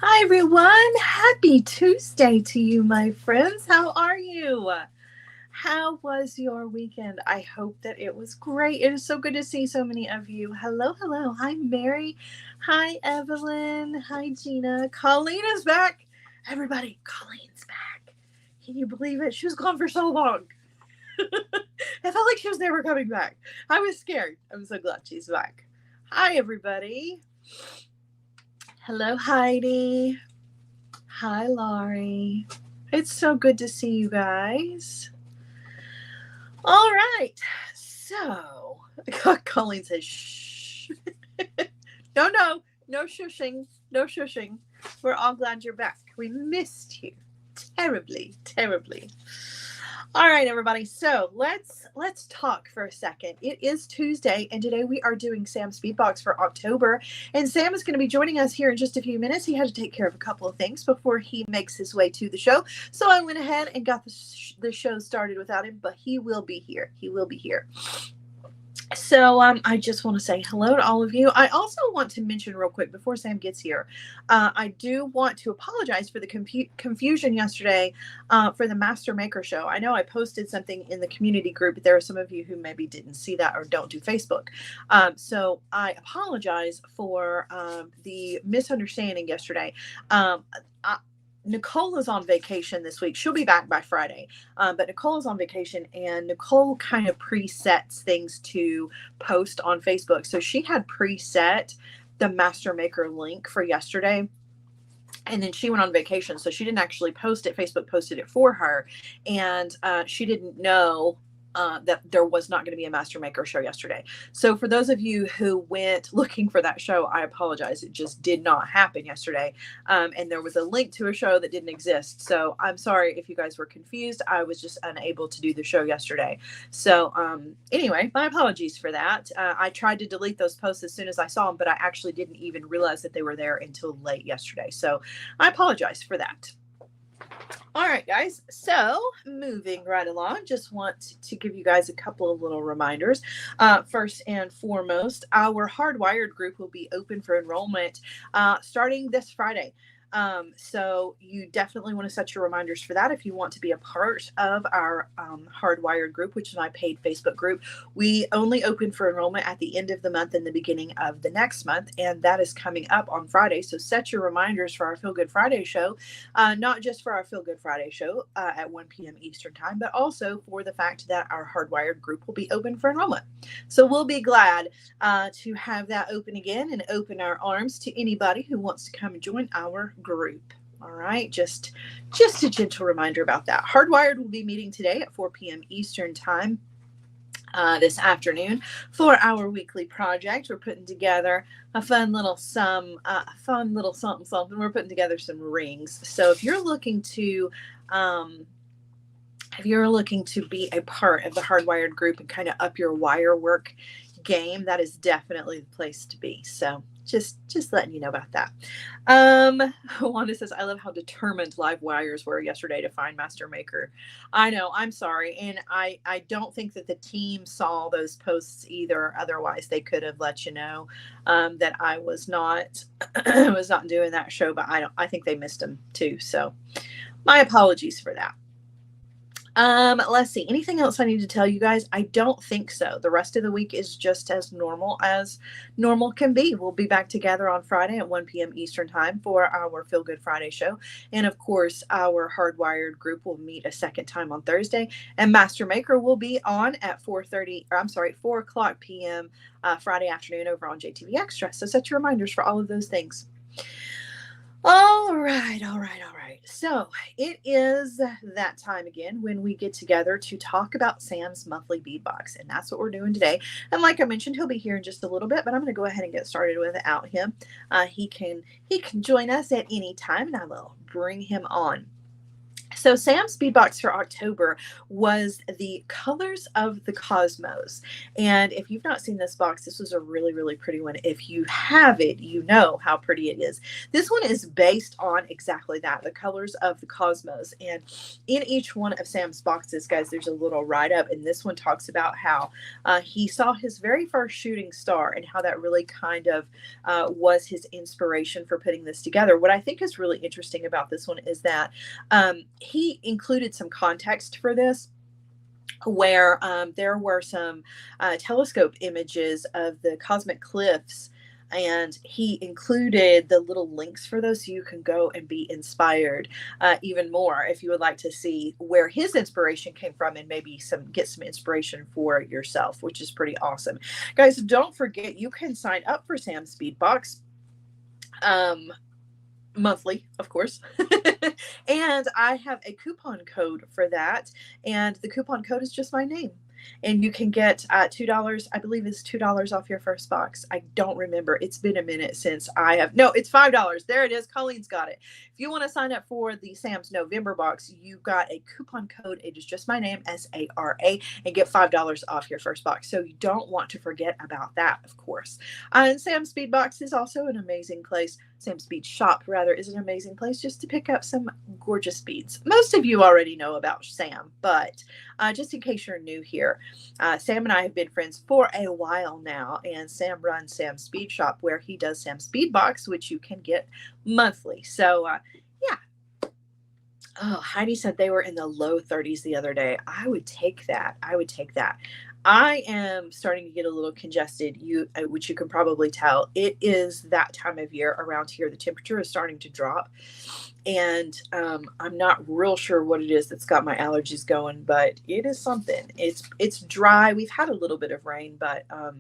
Hi, everyone. Happy Tuesday to you, my friends. How are you? How was your weekend? I hope that it was great. It is so good to see so many of you. Hello, hello. Hi, Mary. Hi, Evelyn. Hi, Gina. Colleen is back. Everybody, Colleen's back. Can you believe it? She was gone for so long. I felt like she was never coming back. I was scared. I'm so glad she's back. Hi, everybody. Hello, Heidi. Hi, Laurie. It's so good to see you guys. All right. So, Colleen says, shh. No, no, no shushing. No shushing. We're all glad you're back. We missed you terribly, terribly. All right, everybody. So let's talk for a second. It is Tuesday, and today we are doing Sam's Speedbox for October. And Sam is going to be joining us here in just a few minutes. He had to take care of a couple of things before he makes his way to the show. So I went ahead and got the show started without him, but he will be here. He will be here. So I just want to say hello to all of you. I also want to mention real quick before Sam gets here, I do want to apologize for the confusion yesterday for the Master Maker show. I know I posted something in the community group, but there are some of you who maybe didn't see that or don't do Facebook. So I apologize for the misunderstanding yesterday. Nicole is on vacation this week. She'll be back by Friday. But Nicole is on vacation, and Nicole kind of presets things to post on Facebook. So she had preset the Master Maker link for yesterday. And then she went on vacation. So she didn't actually post it. Facebook posted it for her. And she didn't know that there was not going to be a Master Maker show yesterday. So for those of you who went looking for that show, I apologize. It just did not happen yesterday. And there was a link to a show that didn't exist. So I'm sorry if you guys were confused. I was just unable to do the show yesterday. So anyway, my apologies for that. I tried to delete those posts as soon as I saw them, but I actually didn't even realize that they were there until late yesterday. So I apologize for that. All right, guys. So moving right along, just want to give you guys a couple of little reminders. First and foremost, our Hardwired group will be open for enrollment starting this Friday. So you definitely want to set your reminders for that if you want to be a part of our Hardwired group, which is my paid Facebook group. We only open for enrollment at the end of the month and the beginning of the next month, and that is coming up on Friday. So set your reminders for our Feel Good Friday show, not just for our Feel Good Friday show at 1 p.m. Eastern Time, but also for the fact that our Hardwired group will be open for enrollment. So we'll be glad to have that open again and open our arms to anybody who wants to come and join our group. All right, just a gentle reminder about that. Hardwired will be meeting today at 4 p.m. Eastern Time this afternoon for our weekly project. We're putting together a fun little something. We're putting together some rings. So if you're looking to be a part of the Hardwired group and kind of up your wire work game, that is definitely the place to be. So just letting you know about that. Wanda says, I love how determined live wires were yesterday to find Master Maker. I know, I'm sorry. And I don't think that the team saw those posts either. Otherwise they could have let you know that I was not doing that show, but I think they missed them too. So my apologies for that. Let's see. Anything else I need to tell you guys? I don't think so. The rest of the week is just as normal can be. We'll be back together on Friday at 1 p.m. Eastern Time for our Feel Good Friday show. And of course, our Hardwired group will meet a second time on Thursday. And Master Maker will be on at 4 o'clock p.m. Friday afternoon over on JTV Extra. So set your reminders for all of those things. All right. So it is that time again when we get together to talk about Sam's monthly bead box, and that's what we're doing today. And like I mentioned, he'll be here in just a little bit, but I'm going to go ahead and get started without him. He can join us at any time, and I will bring him on. So Sam's Speedbox for October was the Colors of the Cosmos. And if you've not seen this box, this was a really, really pretty one. If you have it, you know how pretty it is. This one is based on exactly that, the colors of the cosmos. And in each one of Sam's boxes, guys, there's a little write-up. And this one talks about how he saw his very first shooting star and how that really kind of was his inspiration for putting this together. What I think is really interesting about this one is that he included some context for this where there were some telescope images of the cosmic cliffs, and he included the little links for those so you can go and be inspired even more if you would like to see where his inspiration came from and maybe get some inspiration for yourself, which is pretty awesome. Guys, don't forget you can sign up for Sam's Speedbox monthly, of course. And I have a coupon code for that, and the coupon code is just my name, and you can get $2, I believe it's $2 off your first box. I don't remember, it's been a minute since I have, no, it's $5. There it is, Colleen's got it. If you want to sign up for the Sam's November box, you got a coupon code. It is just my name, SARA, and get $5 off your first box. So you don't want to forget about that, of course. And Sam's Speedbox is also an amazing place. Sam's Bead Shop, rather, is an amazing place just to pick up some gorgeous beads. Most of you already know about Sam, but just in case you're new here, Sam and I have been friends for a while now, and Sam runs Sam's Bead Shop, where he does Sam's Bead Box, which you can get monthly. So, yeah. Oh, Heidi said they were in the low 30s the other day. I would take that. I would take that. I am starting to get a little congested, which you can probably tell. It is that time of year around here. The temperature is starting to drop, and I'm not real sure what it is that's got my allergies going, but it is something. It's dry. We've had a little bit of rain, but I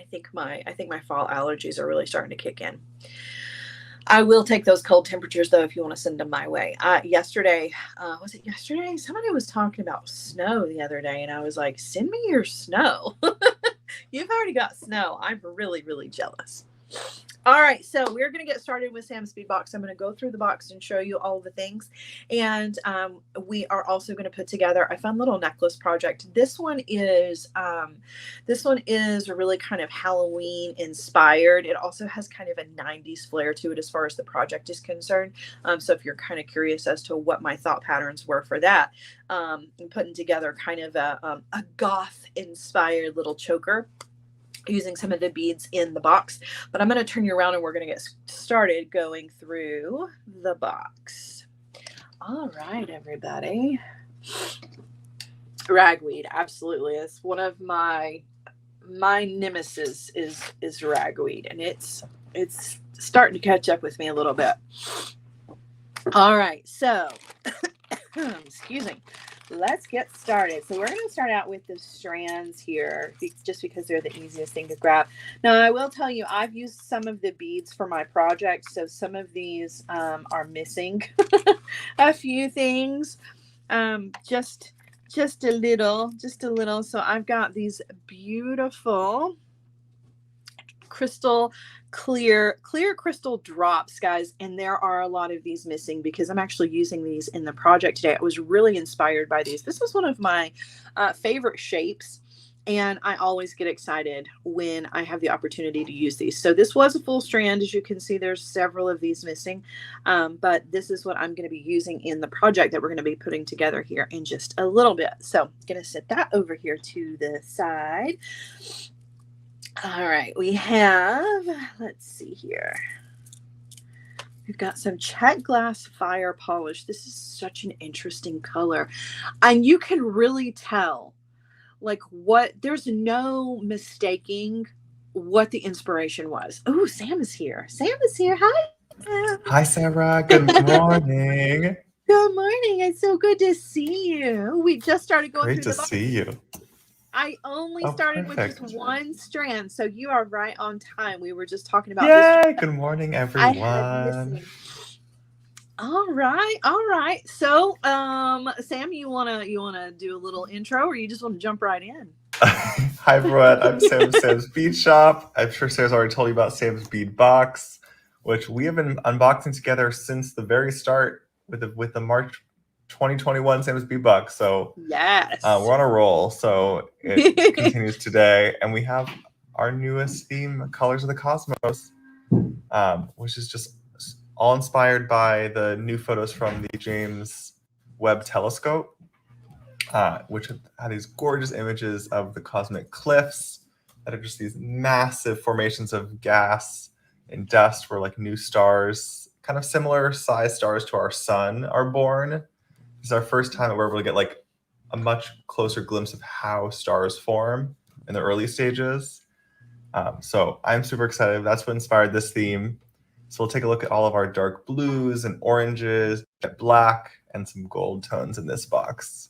think my fall allergies are really starting to kick in. I will take those cold temperatures, though, if you want to send them my way. Yesterday, was it yesterday? Somebody was talking about snow the other day, and I was like, send me your snow. You've already got snow. I'm really, really jealous. All right, so we're going to get started with Sam's Speedbox. I'm going to go through the box and show you all the things. And we are also going to put together a fun little necklace project. This one is really kind of Halloween inspired. It also has kind of a 90s flair to it as far as the project is concerned. So if you're kind of curious as to what my thought patterns were for that, I'm putting together kind of a goth inspired little choker using some of the beads in the box. But I'm going to turn you around and we're going to get started going through the box. All right, everybody. Ragweed, absolutely. It's one of my nemesis is ragweed, and it's starting to catch up with me a little bit. All right, so excuse me. Let's get started. So we're going to start out with the strands here, just because they're the easiest thing to grab. Now, I will tell you, I've used some of the beads for my project, so some of these are missing a few things, just a little. So I've got these beautiful clear crystal drops, guys, and there are a lot of these missing because I'm actually using these in the project today. I was really inspired by these. This is one of my favorite shapes, and I always get excited when I have the opportunity to use these. So this was a full strand. As you can see, there's several of these missing, but this is what I'm going to be using in the project that we're going to be putting together here in just a little bit. So I'm going to set that over here to the side. All right, we have, let's see here. We've got some check glass fire polish. This is such an interesting color. And you can really tell, like, there's no mistaking what the inspiration was. Oh, Sam is here. Sam is here. Hi, Sam. Hi, Sarah. Good morning. Good morning. It's so good to see you. We just started going through the box. Great to see you. I only started perfect. with just one strand, so you are right on time. We were just talking about Yay! Good morning, everyone. I had missing. All right. So, Sam, you wanna do a little intro, or you just want to jump right in? Hi, everyone. I'm Sam, Sam's Bead Shop. I'm sure Sarah's already told you about Sam's Bead Box, which we have been unboxing together since the very start with the March 2021 Sam's Bead box. So Yes. we're on a roll. So it continues today, and we have our newest theme, Colors of the Cosmos, which is just all inspired by the new photos from the James Webb Telescope, which had these gorgeous images of the cosmic cliffs that are just these massive formations of gas and dust where like new stars, kind of similar size stars to our sun, are born. It's our first time that we're able to get like a much closer glimpse of how stars form in the early stages. So I'm super excited. That's what inspired this theme. So we'll take a look at all of our dark blues and oranges, black, and some gold tones in this box.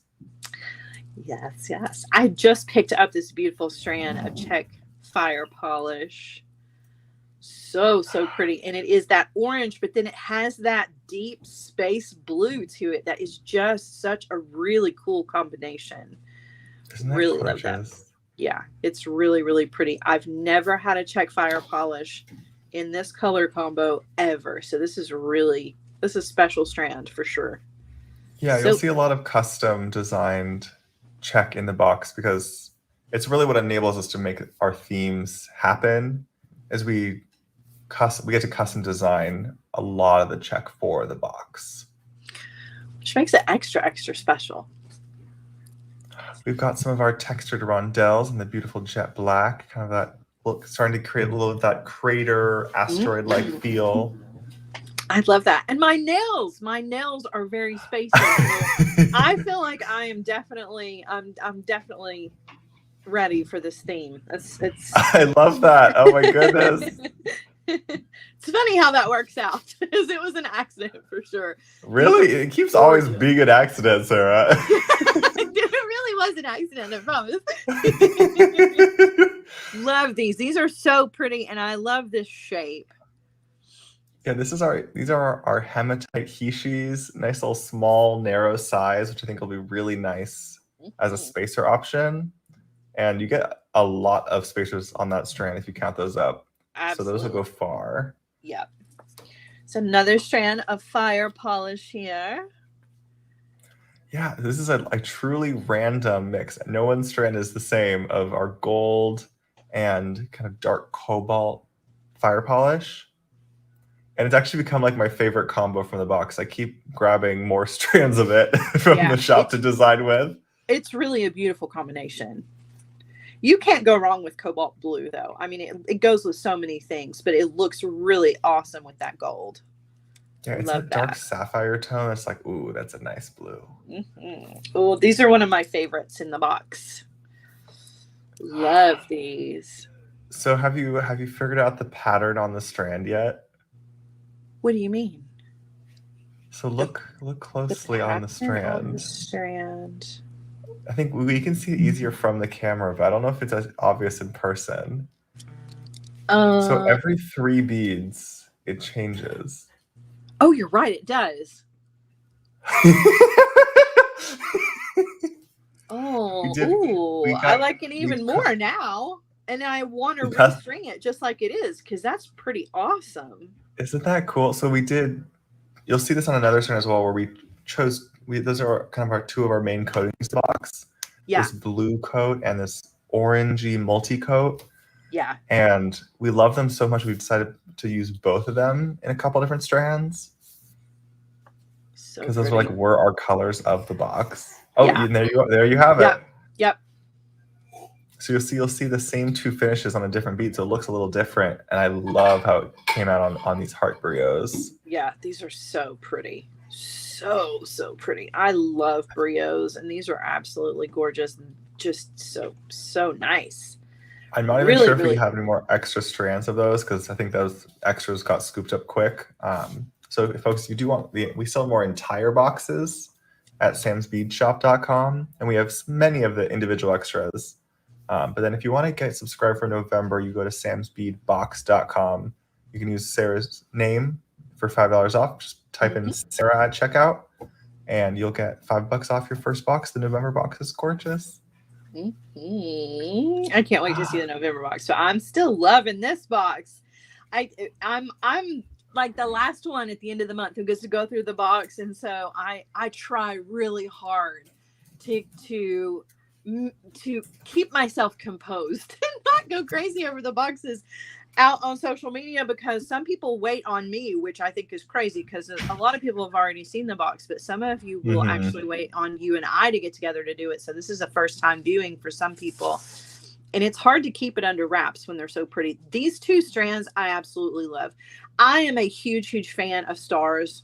Yes, yes. I just picked up this beautiful strand of Czech fire polish. So pretty. And it is that orange, but then it has that deep space blue to it that is just such a really cool combination. Isn't that really gorgeous? Love that. Yeah, it's really, really pretty. I've never had a Czech fire polish in this color combo ever. So this is a special strand for sure. Yeah, you'll see a lot of custom designed Czech in the box because it's really what enables us to make our themes happen as we get to custom design a lot of the Czech for the box. Which makes it extra, extra special. We've got some of our textured rondelles in the beautiful jet black, kind of that look, starting to create a little of that crater asteroid-like feel. I love that. And my nails are very spacey. I feel like I'm definitely ready for this theme. It's I love that. Oh my goodness. It's funny how that works out because it was an accident for sure. Really? It keeps always being an accident, Sarah. It really was an accident, I promise. Love these. These are so pretty, and I love this shape. Yeah, these are our hematite hishis, nice little small, narrow size, which I think will be really nice as a spacer option. And you get a lot of spacers on that strand if you count those up. Absolutely. So those will go far. Yep. So another strand of fire polish here. Yeah, this is a truly random mix. No one's strand is the same of our gold and kind of dark cobalt fire polish. And it's actually become like my favorite combo from the box. I keep grabbing more strands of it from the shop to design with. It's really a beautiful combination. You can't go wrong with cobalt blue, though. I mean, it goes with so many things, but it looks really awesome with that gold. Yeah, it's a dark sapphire tone. It's like, ooh, that's a nice blue. Mm-hmm. Oh, these are one of my favorites in the box. Love these. So have you figured out the pattern on the strand yet? What do you mean? So look closely on the strand. I think we can see it easier from the camera, but I don't know if it's as obvious in person. So every 3 beads, it changes. Oh, you're right. It does. I like it even more now. And I want to restring it just like it is because that's pretty awesome. Isn't that cool? So you'll see this on another strand as well where those are kind of our 2 of our main coatings box. Yeah. This blue coat and this orangey multi-coat. Yeah. And we love them so much we've decided to use both of them in a couple different strands. Because those were our colors of the box. Oh, yeah. And there you have it. Yep. So you'll see the same 2 finishes on a different bead, so it looks a little different. And I love how it came out on these heart brios. Yeah, these are so pretty. So pretty. I love brios, and these are absolutely gorgeous and just so nice. I'm not even sure if we have any more extra strands of those because I think those extras got scooped up quick. So if folks, you do want we sell more entire boxes at samsbeadshop.com, and we have many of the individual extras. But then if you want to get subscribed for November, you go to samsbeadbox.com. You can use Sarah's name for $5 off. Just type in Sara at checkout, and you'll get $5 off your first box. The November box is gorgeous. I can't wait to see the November box. So I'm still loving this box. I'm like the last one at the end of the month who gets to go through the box. And so I try really hard to to keep myself composed and not go crazy over the boxes out on social media, because some people wait on me, which I think is crazy, because a lot of people have already seen the box, but some of you will actually wait on you and I to get together to do it. So this is a first time viewing for some people, and it's hard to keep it under wraps when they're so pretty. These two strands I absolutely love. I am a huge fan of stars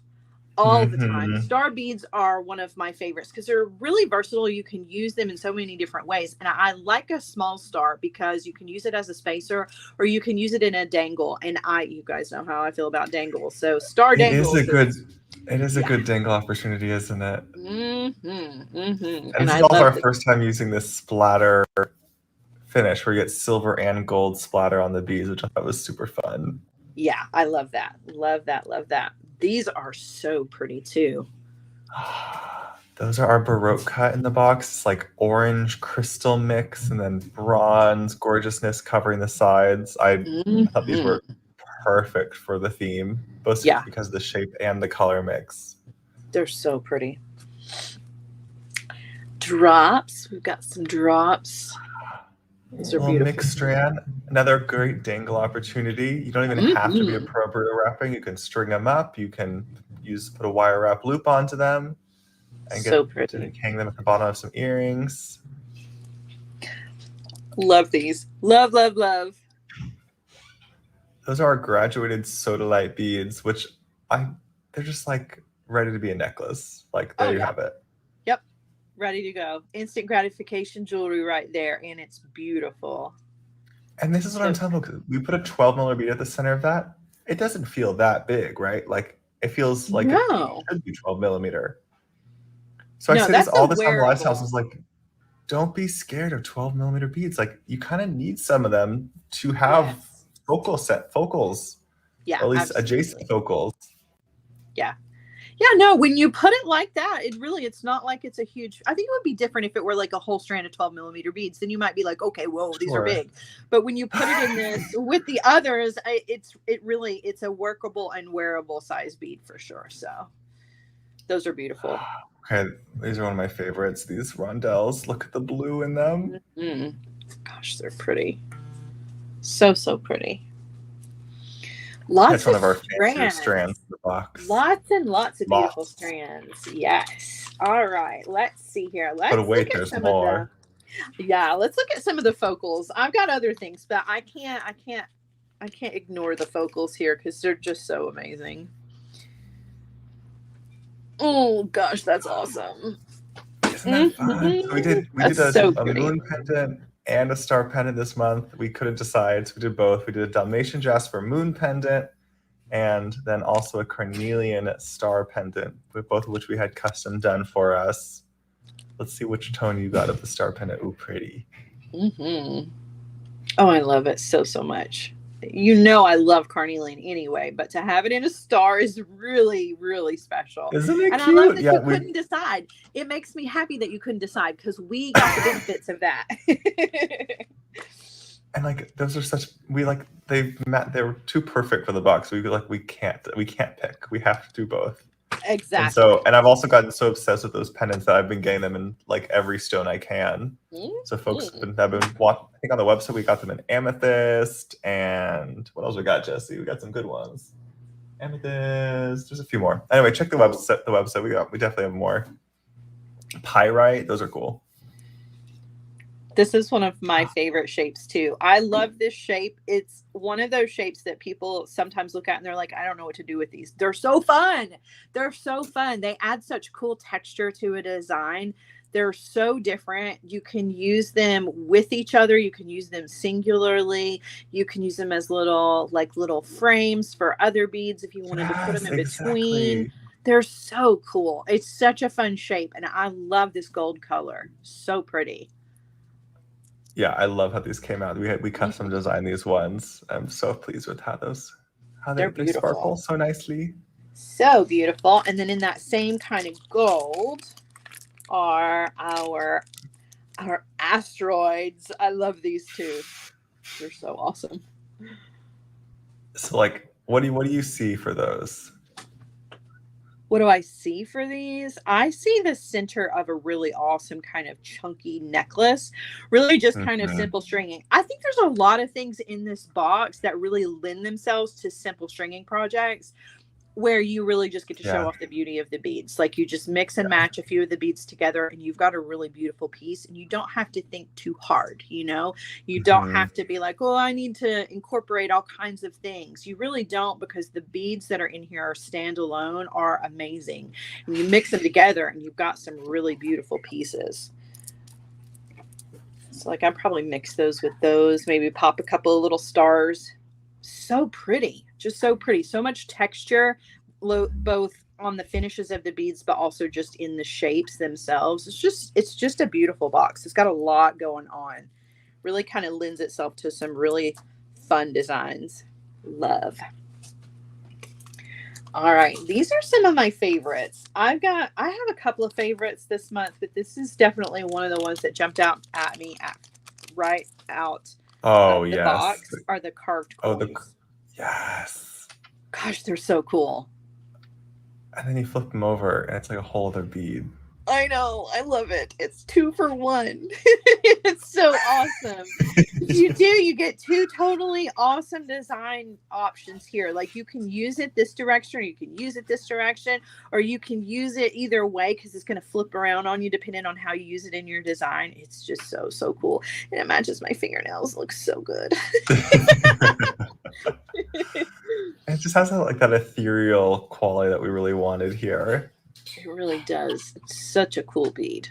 all the time. Star beads are one of my favorites because they're really versatile. You can use them in so many different ways. And I like a small star because you can use it as a spacer or you can use it in a dangle. And you guys know how I feel about dangles. So star dangles. It is a good dangle opportunity, isn't it? And this is also our first time using this splatter finish where you get silver and gold splatter on the beads, which I thought was super fun. Yeah, I love that. Love that. These are so pretty too. Those are our Baroque cut in the box. It's like orange crystal mix and then bronze gorgeousness covering the sides. I thought these were perfect for the theme, both because of the shape and the color mix. They're so pretty. Drops. We've got some drops. These are beautiful. Mixed strand, another great dangle opportunity. You don't even have to be appropriate wrapping. You can string them up. You can put a wire wrap loop onto them and hang them at the bottom of some earrings. Love these. Love. Those are our graduated sodalite beads, which they're just like ready to be a necklace. Like there you have it. Yep. Ready to go. Instant gratification jewelry right there. And it's beautiful. And this is what I'm telling you. We put a 12mm bead at the center of that. It doesn't feel that big, right? Like it feels like it should be 12mm. So I say this all the time in live houses, like, don't be scared of 12mm beads. Like you kind of need some of them to have focals. Yeah. Or at least adjacent focals. Yeah. Yeah, no, when you put it like that, it's not like it's a huge, I think it would be different if it were like a whole strand of 12mm beads. Then you might be like, okay, whoa, these are big. But when you put it in this with the others, it's a workable and wearable size bead for sure. So those are beautiful. Okay, these are one of my favorites. These rondelles, look at the blue in them. Gosh, they're pretty. So pretty. That's one of our fancier strands in the box. Lots and lots of beautiful strands. Yes. All right. Let's see here. But wait, there's more. Let's look at some of the focals. I've got other things, but I can't ignore the focals here because they're just so amazing. Oh gosh, that's awesome. Isn't that fun? So we did a moon pendant and a star pendant this month. We couldn't decide, so we did both. We did a Dalmatian jasper moon pendant and then also a carnelian star pendant, with both of which we had custom done for us. Let's see which tone you got of the star pendant. Ooh, pretty. Oh, I love it so much. You know I love carnelian anyway, but to have it in a star is really, really special. Isn't it cute? I love that you couldn't decide. It makes me happy that you couldn't decide because we got the benefits of that. And like those are they were too perfect for the box. We can't pick. We have to do both. Exactly. And I've also gotten so obsessed with those pendants that I've been getting them in like every stone I can. So folks have been I think on the website we got them in amethyst, and what else we got, Jesse? We got some good ones. Amethyst. There's a few more. Anyway, check the website. We definitely have more. Pyrite. Those are cool. This is one of my favorite shapes too. I love this shape. It's one of those shapes that people sometimes look at and they're like, I don't know what to do with these. They're so fun. They add such cool texture to a design. They're so different. You can use them with each other. You can use them singularly. You can use them as little frames for other beads if you wanted to put them in between. They're so cool. It's such a fun shape. And I love this gold color. So pretty. Yeah, I love how these came out. We custom designed these ones. I'm so pleased with how they sparkle so nicely. So beautiful. And then in that same kind of gold are our asteroids. I love these too. They're so awesome. So like What do you see for those? What do I see for these? I see the center of a really awesome kind of chunky necklace, really just kind of Mhm. simple stringing. I think there's a lot of things in this box that really lend themselves to simple stringing projects where you really just get to show Yeah. off the beauty of the beads. Like you just mix and match a few of the beads together and you've got a really beautiful piece, and you don't have to think too hard, you know? You don't Mhm. have to be like, "Oh, I need to incorporate all kinds of things." You really don't, because the beads that are in here are standalone, are amazing. And you mix them together and you've got some really beautiful pieces. So like I probably mix those with those, maybe pop a couple of little stars. So pretty, just so pretty. So much texture, both on the finishes of the beads, but also just in the shapes themselves. It's just a beautiful box. It's got a lot going on. Really kind of lends itself to some really fun designs. Love. All right, these are some of my favorites. I have a couple of favorites this month, but this is definitely one of the ones that jumped out at me right out Oh, the yes. box are the carved Oh, coins. yes. Gosh, they're so cool. And then you flip them over, and it's like a whole other bead. I know. I love it. It's 2 for 1. It's so awesome. You get two totally awesome design options here. Like you can use it this direction, or you can use it this direction, or you can use it either way because it's going to flip around on you depending on how you use it in your design. It's just so cool. And it matches my fingernails. It looks so good. It just has that ethereal quality that we really wanted here. It really does. It's such a cool bead.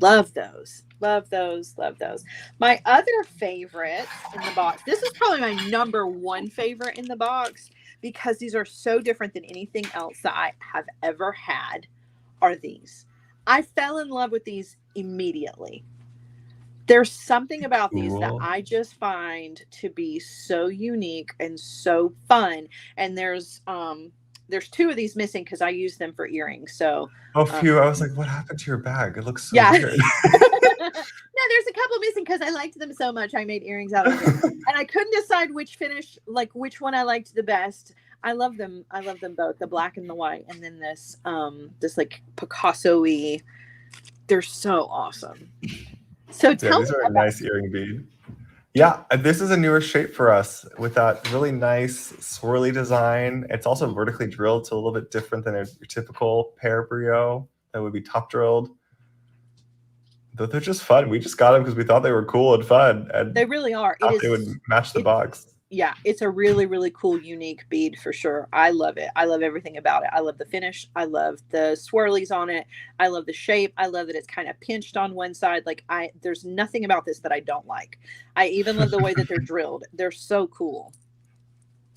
Love those. Love those. Love those. My other favorite in the box, this is probably my number one favorite in the box because these are so different than anything else that I have ever had, are these. I fell in love with these immediately. There's something about these that Cool. I just find to be so unique and so fun. And there's two of these missing because I use them for earrings. So Oh, uh, phew. I was like, what happened to your bag? It looks so yeah. weird. No, there's a couple missing because I liked them so much. I made earrings out of them, and I couldn't decide which finish, like which one I liked the best. I love them. I love them both, the black and the white, and then this like Picasso-y. They're so awesome. So Yeah, tell these me are a about. nice earring bead. Yeah, this is a newer shape for us with that really nice swirly design. It's also vertically drilled, so a little bit different than your typical pear brio that would be top drilled. Though they're just fun. We just got them because we thought they were cool and fun, and They really are. It thought they would is. match the It box. Yeah, it's a really cool, unique bead for sure. I love it. I love everything about it. I love the finish. I love the swirlies on it. I love the shape. I love that it's kind of pinched on one side. Like there's nothing about this that I don't like. I even love the way that they're drilled. They're so cool.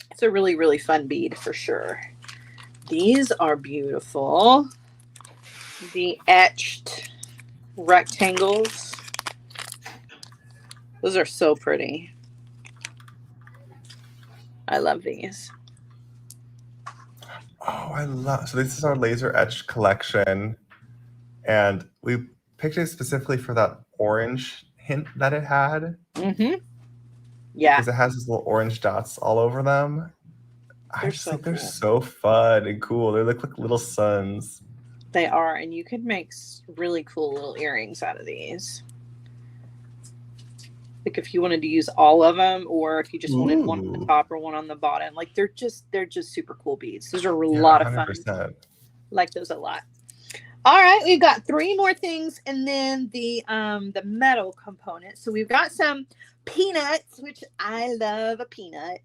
It's a really fun bead for sure. These are beautiful. The etched rectangles. Those are so pretty. I love these. Oh, I love. So this is our laser etched collection, and we picked it specifically for that orange hint that it had Mm-hmm. Yeah, because it has these little orange dots all over them. I they're just so think they're cool. so fun and cool. They look like little suns. They are, and you could make really cool little earrings out of these. Like if you wanted to use all of them, or if you just wanted one on the Ooh, top or one on the bottom, like they're just super cool beads. Those are a yeah, lot of fun. 100%. Like those a lot. All right, we've got three more things, and then the metal component. So we've got some peanuts, which I love a peanut.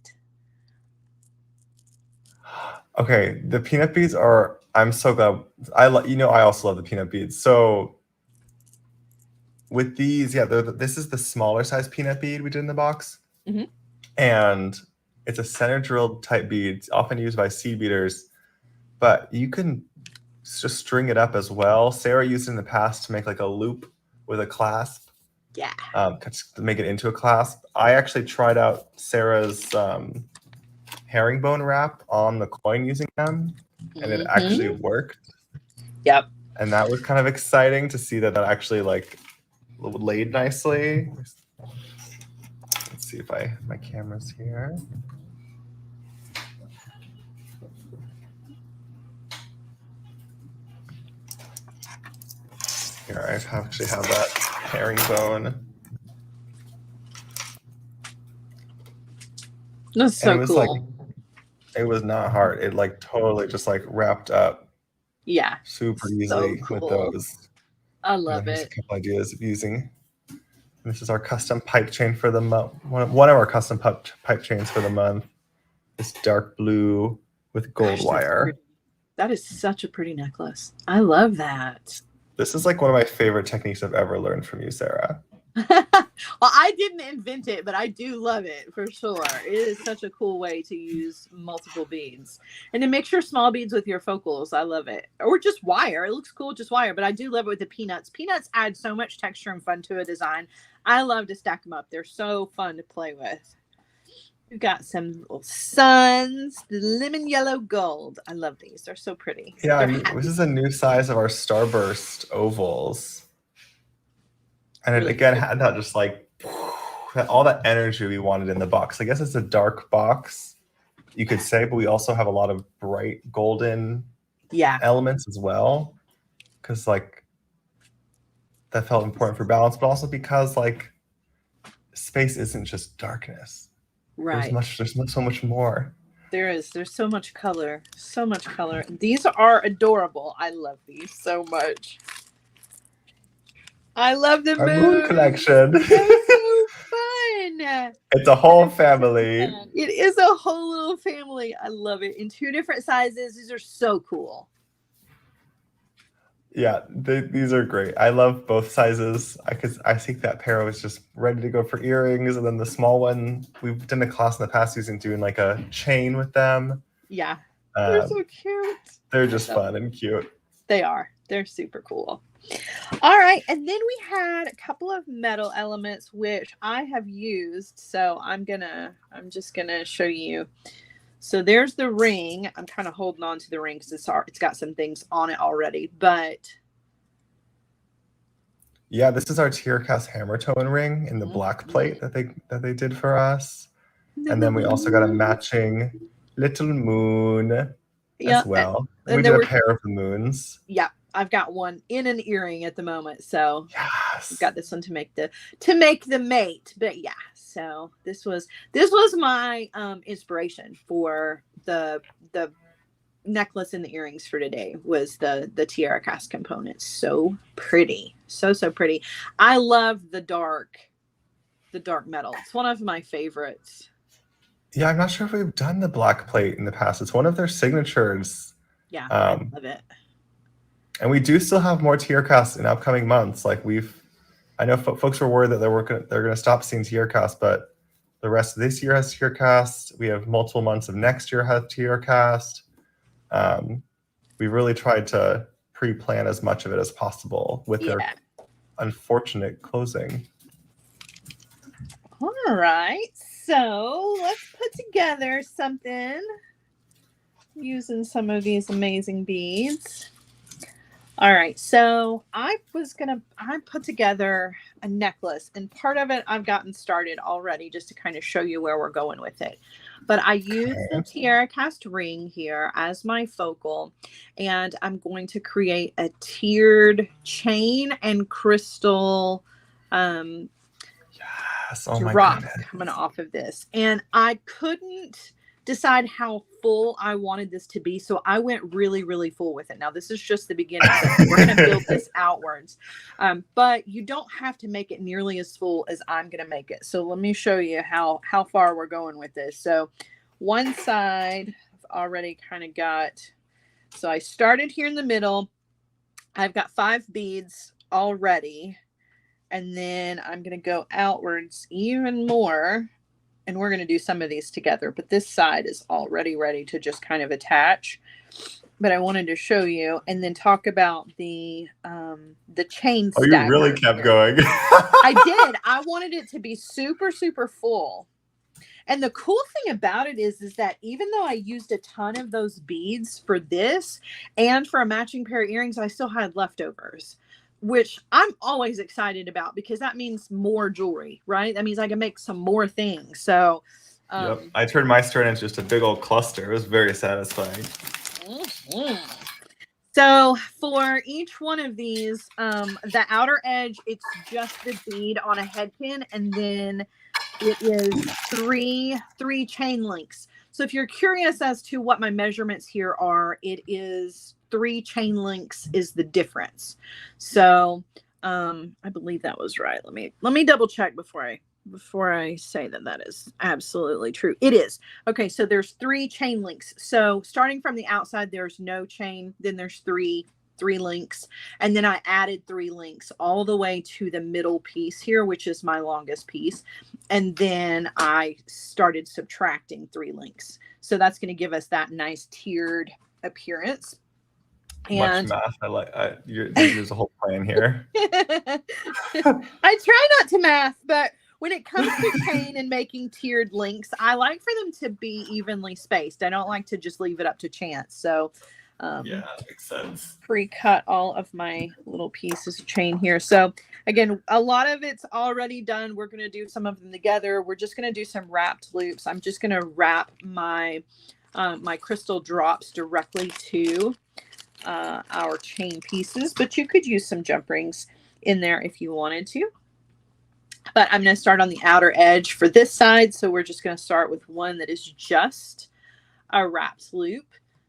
Okay, the peanut beads are. I'm so glad. I also love the peanut beads. So with these, yeah, this is the smaller size peanut bead we did in the box, Mm-hmm. and it's a center drilled type bead, it's often used by seed beaters. But you can just string it up as well. Sarah used it in the past to make like a loop with a clasp, Yeah. to make it into a clasp. I actually tried out Sarah's herringbone wrap on the coin using them, and it actually Mm-hmm. worked. Yep. And that was kind of exciting to see that actually like laid nicely. Let's see if my camera's here. Here, I actually have that herringbone. That's so cool. Like, it was not hard. It like totally just like wrapped up. Yeah. Super So easily cool. with those. I love Here's it. a couple ideas of using. This is our custom pipe chain for the month. One of our custom pipe chains for the month. This dark blue with gold wire. That is such a pretty necklace. I love that. This is like one of my favorite techniques I've ever learned from you, Sarah. Well, I didn't invent it, but I do love it for sure. It is such a cool way to use multiple beads and to mix your small beads with your focals. I love it. Or just wire. It looks cool, just wire, but I do love it with the peanuts. Peanuts add so much texture and fun to a design. I love to stack them up. They're so fun to play with. We've got some little suns, the lemon yellow gold. I love these. They're so pretty. Yeah, this is a new size of our Starburst ovals. And it again had that just like all that energy we wanted in the box. I guess it's a dark box, you could say, but we also have a lot of bright golden elements as well. Because like that felt important for balance, but also because like space isn't just darkness. Right. There's so much more. There's so much color. So much color. These are adorable. I love these so much. I love the moon collection. They're so fun. It's a whole family. It is a whole little family. I love it. In 2 different sizes. These are so cool. Yeah, these are great. I love both sizes. I think that pair was just ready to go for earrings, and then the small one we've done a class in the past using doing like a chain with them. Yeah, they're so cute. They're just fun and cute. They are. They're super cool. All right, and then we had a couple of metal elements which I have used, so I'm just gonna show you. So there's the ring. I'm kind of holding on to the ring because it's got some things on it already, but yeah, this is our tear cast hammer tone ring in the black plate that they did for us, and then we also got a matching little moon as well. And we did a pair of the moons. Yeah, I've got one in an earring at the moment, so I've got this one to make the mate. But yeah, so this was my inspiration for the necklace and the earrings for today was the tiara cast component. So pretty, so pretty. I love the dark metal. It's one of my favorites. Yeah, I'm not sure if we've done the black plate in the past. It's one of their signatures. Yeah, I love it. And we do still have more tier casts in upcoming months. Like I know folks were worried that they're going to stop seeing tier casts, but the rest of this year has tier cast. We have multiple months of next year have tier cast. We really tried to pre-plan as much of it as possible with their unfortunate closing. All right, so let's put together something using some of these amazing beads. All right, so I put together a necklace, and part of it I've gotten started already just to kind of show you where we're going with it. But I use the tiara cast ring here as my focal, and I'm going to create a tiered chain and crystal drop coming off of this. And I couldn't decide how full I wanted this to be, so I went really, really full with it. Now this is just the beginning. We're going to build this outwards, but you don't have to make it nearly as full as I'm going to make it. So let me show you how far we're going with this. So one side I've already kind of got. So I started here in the middle. I've got 5 beads already, and then I'm going to go outwards even more. And we're going to do some of these together, but this side is already ready to just kind of attach. But I wanted to show you and then talk about the chain stacker. Oh, you really kept going. I did. I wanted it to be super, super full. And the cool thing about it is that even though I used a ton of those beads for this and for a matching pair of earrings, I still had leftovers, which I'm always excited about because that means more jewelry, right? That means I can make some more things. So Yep. I turned my strand into just a big old cluster. It was very satisfying. So for each one of these, the outer edge, it's just the bead on a head pin, and then it is three chain links. So if you're curious as to what my measurements here are, it is 3 chain links is the difference. So I believe that was right. Let me double check before I say that is absolutely true. It is. Okay, so there's 3 chain links. So starting from the outside, there's no chain, then there's three links, and then I added 3 links all the way to the middle piece here, which is my longest piece, and then I started subtracting 3 links. So that's going to give us that nice tiered appearance. And much math. There's a whole plan here. I try not to math, but when it comes to chain and making tiered links, I like for them to be evenly spaced. I don't like to just leave it up to chance. So yeah, that makes sense. Pre-cut all of my little pieces of chain here. So again, a lot of it's already done. We're going to do some of them together. We're just going to do some wrapped loops. I'm just going to wrap my my crystal drops directly to our chain pieces, but you could use some jump rings in there if you wanted to. But I'm going to start on the outer edge for this side. So we're just going to start with one that is just a wrapped loop.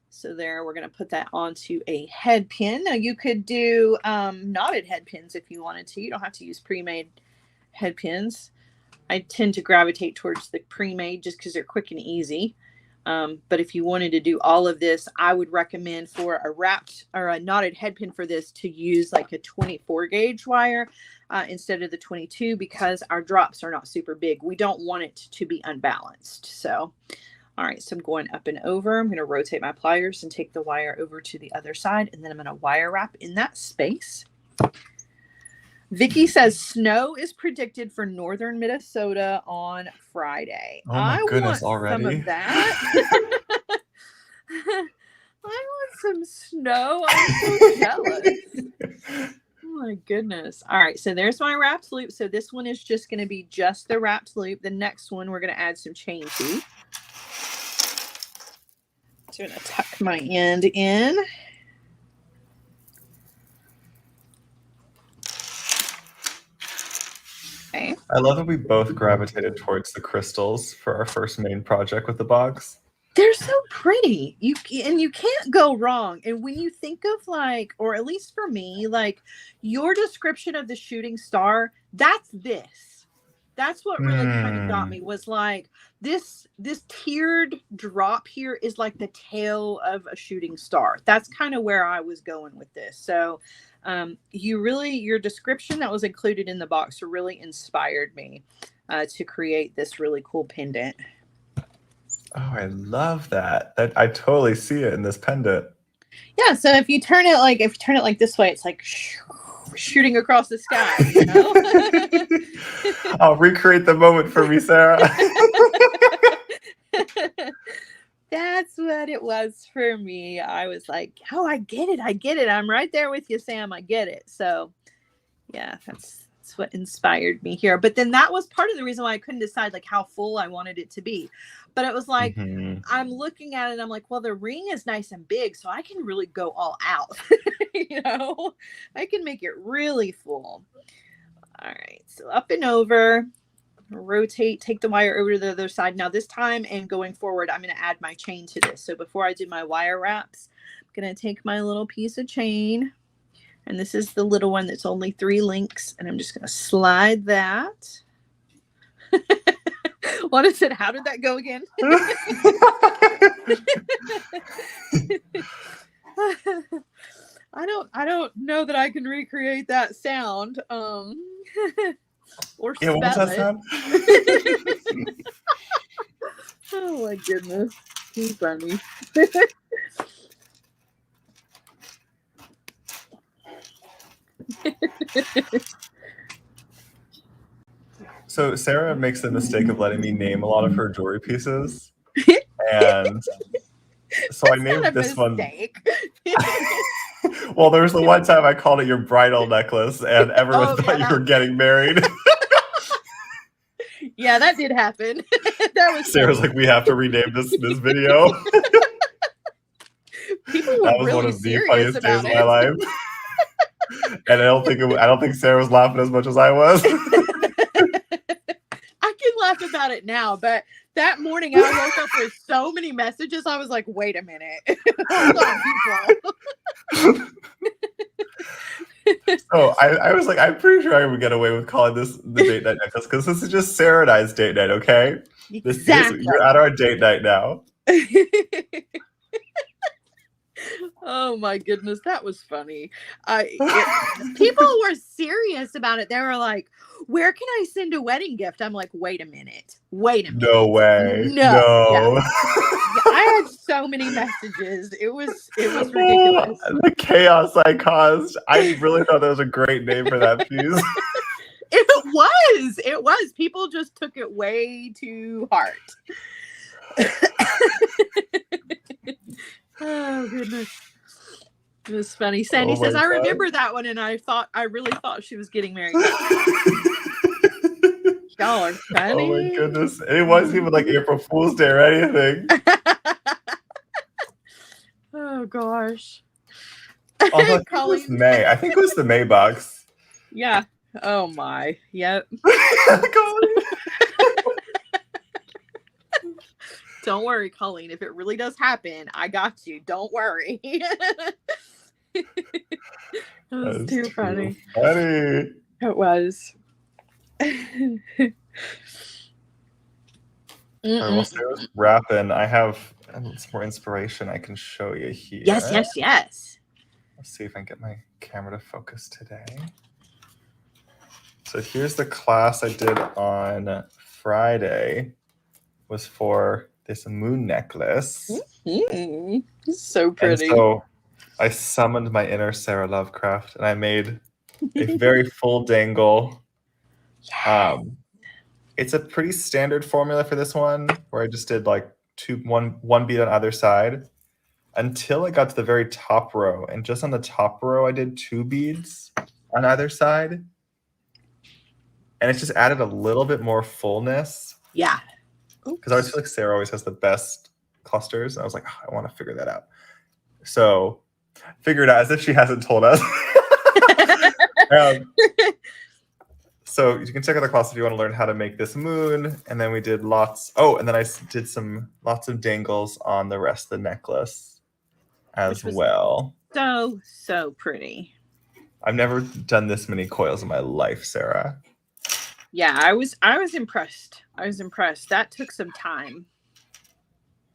So there, we're going to put that onto a head pin. Now you could do knotted head pins if you wanted to. You don't have to use pre-made head pins. I tend to gravitate towards the pre-made just because they're quick and easy. But if you wanted to do all of this, I would recommend for a wrapped or a knotted head pin for this to use like a 24 gauge wire instead of the 22, because our drops are not super big. We don't want it to be unbalanced. So, all right, so I'm going up and over. I'm going to rotate my pliers and take the wire over to the other side, and then I'm going to wire wrap in that space. Vicky says snow is predicted for northern Minnesota on Friday. Oh my goodness, already? Some of that. I want some snow. I'm so jealous. Oh my goodness. All right, so there's my wrapped loop. So this one is just going to be just the wrapped loop. The next one we're going to add some chain to. So I'm going to tuck my end in. Okay. I love that we both gravitated towards the crystals for our first main project with the box. They're so pretty. You can't go wrong. And when you think of like, or at least for me, like your description of the shooting star, that's this. That's what really kind of got me, was like this tiered drop here is like the tail of a shooting star. That's kind of where I was going with this. So your description that was included in the box really inspired me to create this really cool pendant. Oh, I love that. I totally see it in this pendant. Yeah, so if you turn it like this way, it's like shooting across the sky, you know? I'll recreate the moment for me, Sarah. That's what it was for me. I was like, oh, I get it. I'm right there with you, Sam. I get it. So yeah, that's what inspired me here. But then that was part of the reason why I couldn't decide like how full I wanted it to be. But it was like, I'm looking at it and I'm like, well, the ring is nice and big, so I can really go all out. You know, I can make it really full. All right, so up and over, rotate, take the wire over to the other side. Now this time and going forward, I'm going to add my chain to this. So before I do my wire wraps, I'm going to take my little piece of chain, and this is the little one that's only 3 links, and I'm just going to slide that. What is it? How did that go again? I don't know that I can recreate that sound. Or yeah, what was that sound? Oh my goodness. Too funny. So Sarah makes the mistake of letting me name a lot of her jewelry pieces. And so I named this one. Well, there was the one time I called it your bridal necklace, and everyone thought you were getting married. Yeah, that did happen. That was Sarah's like, we have to rename this video. People were That was really one of the serious funniest days about of it. my life. And I don't think Sarah was laughing as much as I was. I can laugh about it now, but that morning I woke up with so many messages. I was like, wait a minute. Hold on, people. So I was like, I'm pretty sure I would get away with calling this the date night necklace because this is just Sarah and I's date night, okay? Exactly. You're at our date night now. Oh my goodness, that was funny. People were serious about it. They were like, where can I send a wedding gift? I'm like, wait a minute. No way. No. Yeah. No. I had so many messages. It was ridiculous. The chaos I caused. I really thought that was a great name for that piece. It was. People just took it way too hard. Oh goodness. It was funny. Sandy says, I remember that one, and I really thought she was getting married. Y'all are funny. Oh my goodness. And it wasn't even like April Fool's Day or anything. Oh gosh. Although it was May. I think it was the May box. Yeah. Oh my. Yep. Don't worry, Colleen. If it really does happen, I got you. Don't worry. That was too funny. It was. Alright, well, Sarah's wrapping. I have some more inspiration I can show you here. Yes. Let's see if I can get my camera to focus today. So here's the class I did on Friday. Was for this moon necklace. Mm-hmm. So pretty. And so I summoned my inner Sara Lovecraft and I made a very full dangle. Yes. It's a pretty standard formula for this one where I just did like one bead on either side until I got to the very top row. And just on the top row, I did 2 beads on either side. And it just added a little bit more fullness. Yeah. Because I always feel like Sarah always has the best clusters. And I was like, oh, I want to figure that out. So figure it out as if she hasn't told us. So you can check out the class if you want to learn how to make this moon. And then we did lots. Oh, and then I did lots of dangles on the rest of the necklace as well. So pretty. I've never done this many coils in my life, Sarah. Yeah, I was impressed. That took some time.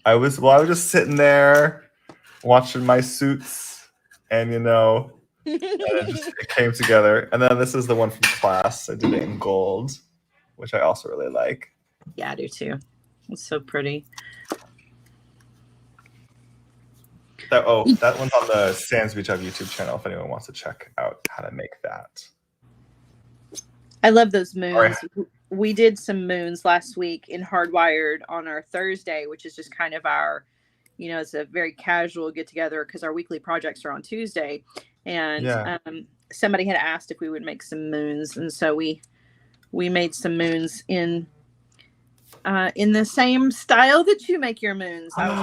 I was just sitting there watching my suits, and it came together. And then this is the one from class. I did it in gold, which I also really like. Yeah, I do too. It's so pretty. That one's on the Sans Beach YouTube channel if anyone wants to check out how to make that. I love those moons. Right. We did some moons last week in Hardwired on our Thursday, which is just kind of our, it's a very casual get together because our weekly projects are on Tuesday. And somebody had asked if we would make some moons. And so we made some moons in the same style that you make your moons. I was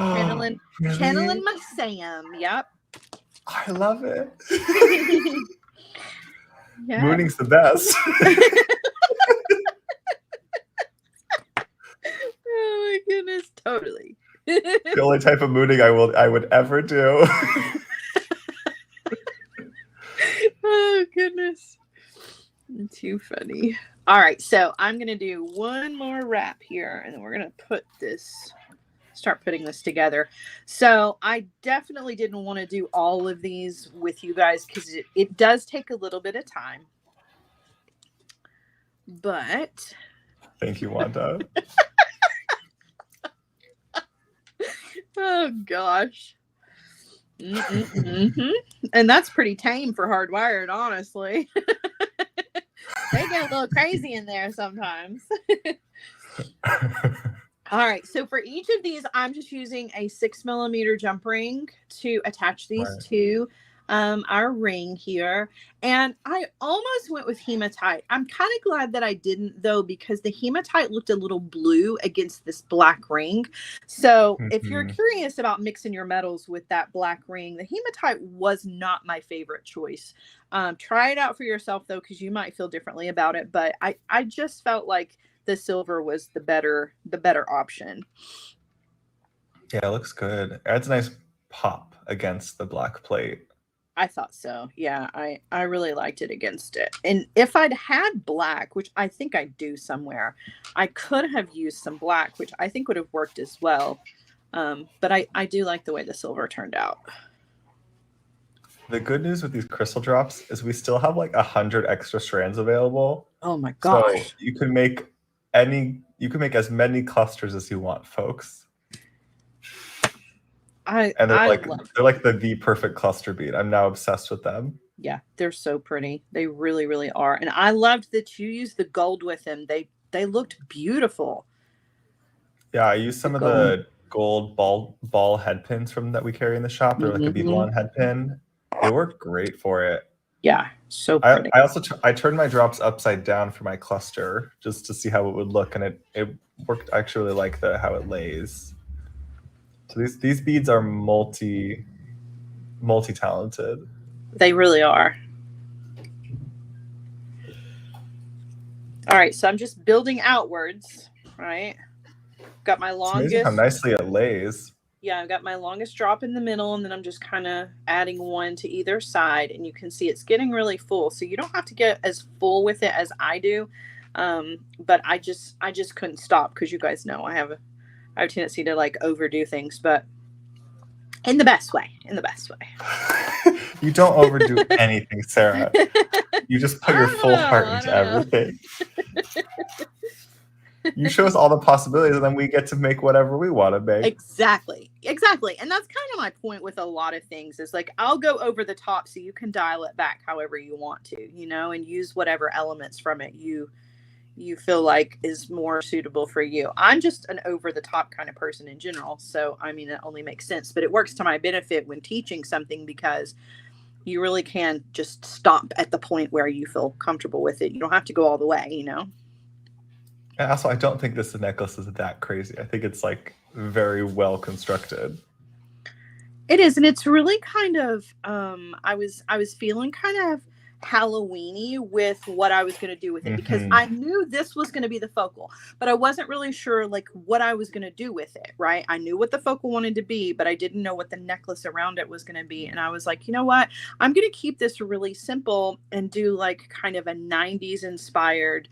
channeling my Sam. Yep. I love it. Yeah. Mooning's the best. Oh my goodness, totally. The only type of mooning I would ever do. Oh goodness. Too funny. All right, so I'm gonna do one more wrap here and then we're gonna start putting this together. So I definitely didn't want to do all of these with you guys because it does take a little bit of time. But thank you, Wanda. Oh gosh. And that's pretty tame for Hardwired, honestly. They get a little crazy in there sometimes. All right, so for each of these, I'm just using a 6mm jump ring to attach these to. our ring here. And I almost went with hematite. I'm kind of glad that I didn't, though, because the hematite looked a little blue against this black ring. So if you're Mhm. curious about mixing your metals with that black ring, the hematite was not my favorite choice. Try it out for yourself, though, because you might feel differently about it. But I just felt like the silver was the better option. Yeah, it looks good. It adds a nice pop against the black plate. I thought so. Yeah, I really liked it against it. And if I'd had black, which I think I do somewhere, I could have used some black, which I think would have worked as well. But I do like the way the silver turned out. The good news with these crystal drops is we still have like 100 extra strands available. Oh my So gosh. you can make as many clusters as you want, folks. And I love they're like the perfect cluster bead. I'm now obsessed with them. Yeah, they're so pretty. They really, really are. And I loved that you used the gold with them. They looked beautiful. Yeah, I used The some of gold. the gold ball head pins from that we carry in the shop. They're like a bead Hmm. one head pin. They work great for it. Yeah, so I, pretty. I also I turned my drops upside down for my cluster just to see how it would look, and it worked. I actually really like how it lays. So these beads are multi talented. They really are. All right, so I'm just building outwards, right? Got my It's amazing how longest, nicely it lays. yeah, I've got my longest drop in the middle, and then I'm just kind of adding one to either side, and you can see it's getting really full. So you don't have to get as full with it as I do. But I just couldn't stop because you guys know I have a tendency to like overdo things, but in the best way. In the best way. You don't overdo anything, Sarah. You just put your full heart I into don't know. everything. You show us all the possibilities, and then we get to make whatever we want to make. Exactly. And that's kind of my point with a lot of things is like I'll go over the top so you can dial it back however you want to, and use whatever elements from it you feel like is more suitable for you. I'm just an over the top kind of person in general, so I mean it only makes sense, but it works to my benefit when teaching something because you really can just stop at the point where you feel comfortable with it. You don't have to go all the way. And also, I don't think this necklace is that crazy. I think it's like very well constructed. It is, and it's really kind of I was feeling kind of Halloweeny with what I was going to do with it because Hmm. I knew this was going to be the focal, but I wasn't really sure like what I was going to do with it, right? I knew what the focal wanted to be, but I didn't know what the necklace around it was going to be. And I was like, you know what? I'm going to keep this really simple and do like kind of a 90s inspired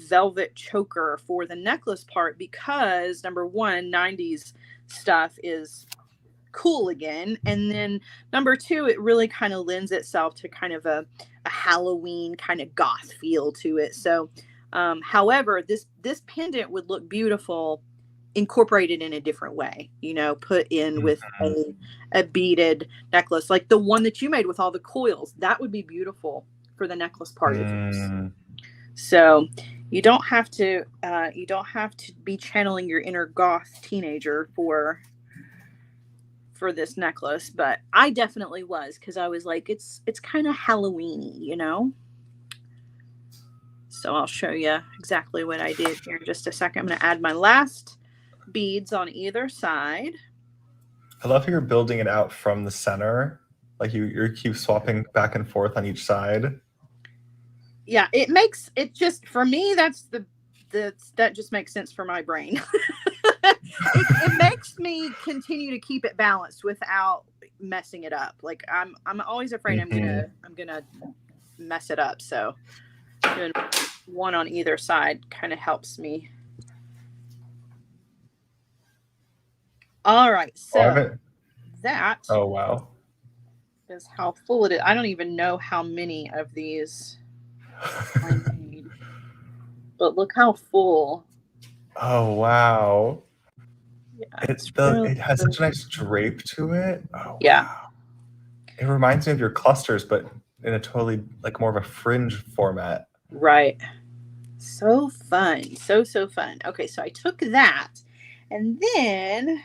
velvet choker for the necklace part because number one, 90s stuff is cool again, and then number two, it really kind of lends itself to kind of a Halloween kind of goth feel to it. So however, this pendant would look beautiful incorporated in a different way, put in with a beaded necklace like the one that you made with all the coils. That would be beautiful for the necklace part of yours. Mm. So you don't have to be channeling your inner goth teenager for this necklace, but I definitely was because I was like, it's kind of Halloweeny. So I'll show you exactly what I did here in just a second. I'm going to add my last beads on either side. I love how you're building it out from the center. Like you keep swapping back and forth on each side. Yeah, it just for me that just makes sense for my brain. It makes me continue to keep it balanced without messing it up. Like I'm always afraid Mhm. I'm gonna mess it up. So doing one on either side kind of helps me. All right, Oh, I so haven't. that Oh, wow. is how full it is. I don't even know how many of these I made, but look how full. Oh, wow. Yeah, it's really, It has really, such a nice drape to it. Oh, yeah, wow. It reminds me of your clusters, but in a totally like more of a fringe format. right. So fun. So fun. Okay, so I took that and then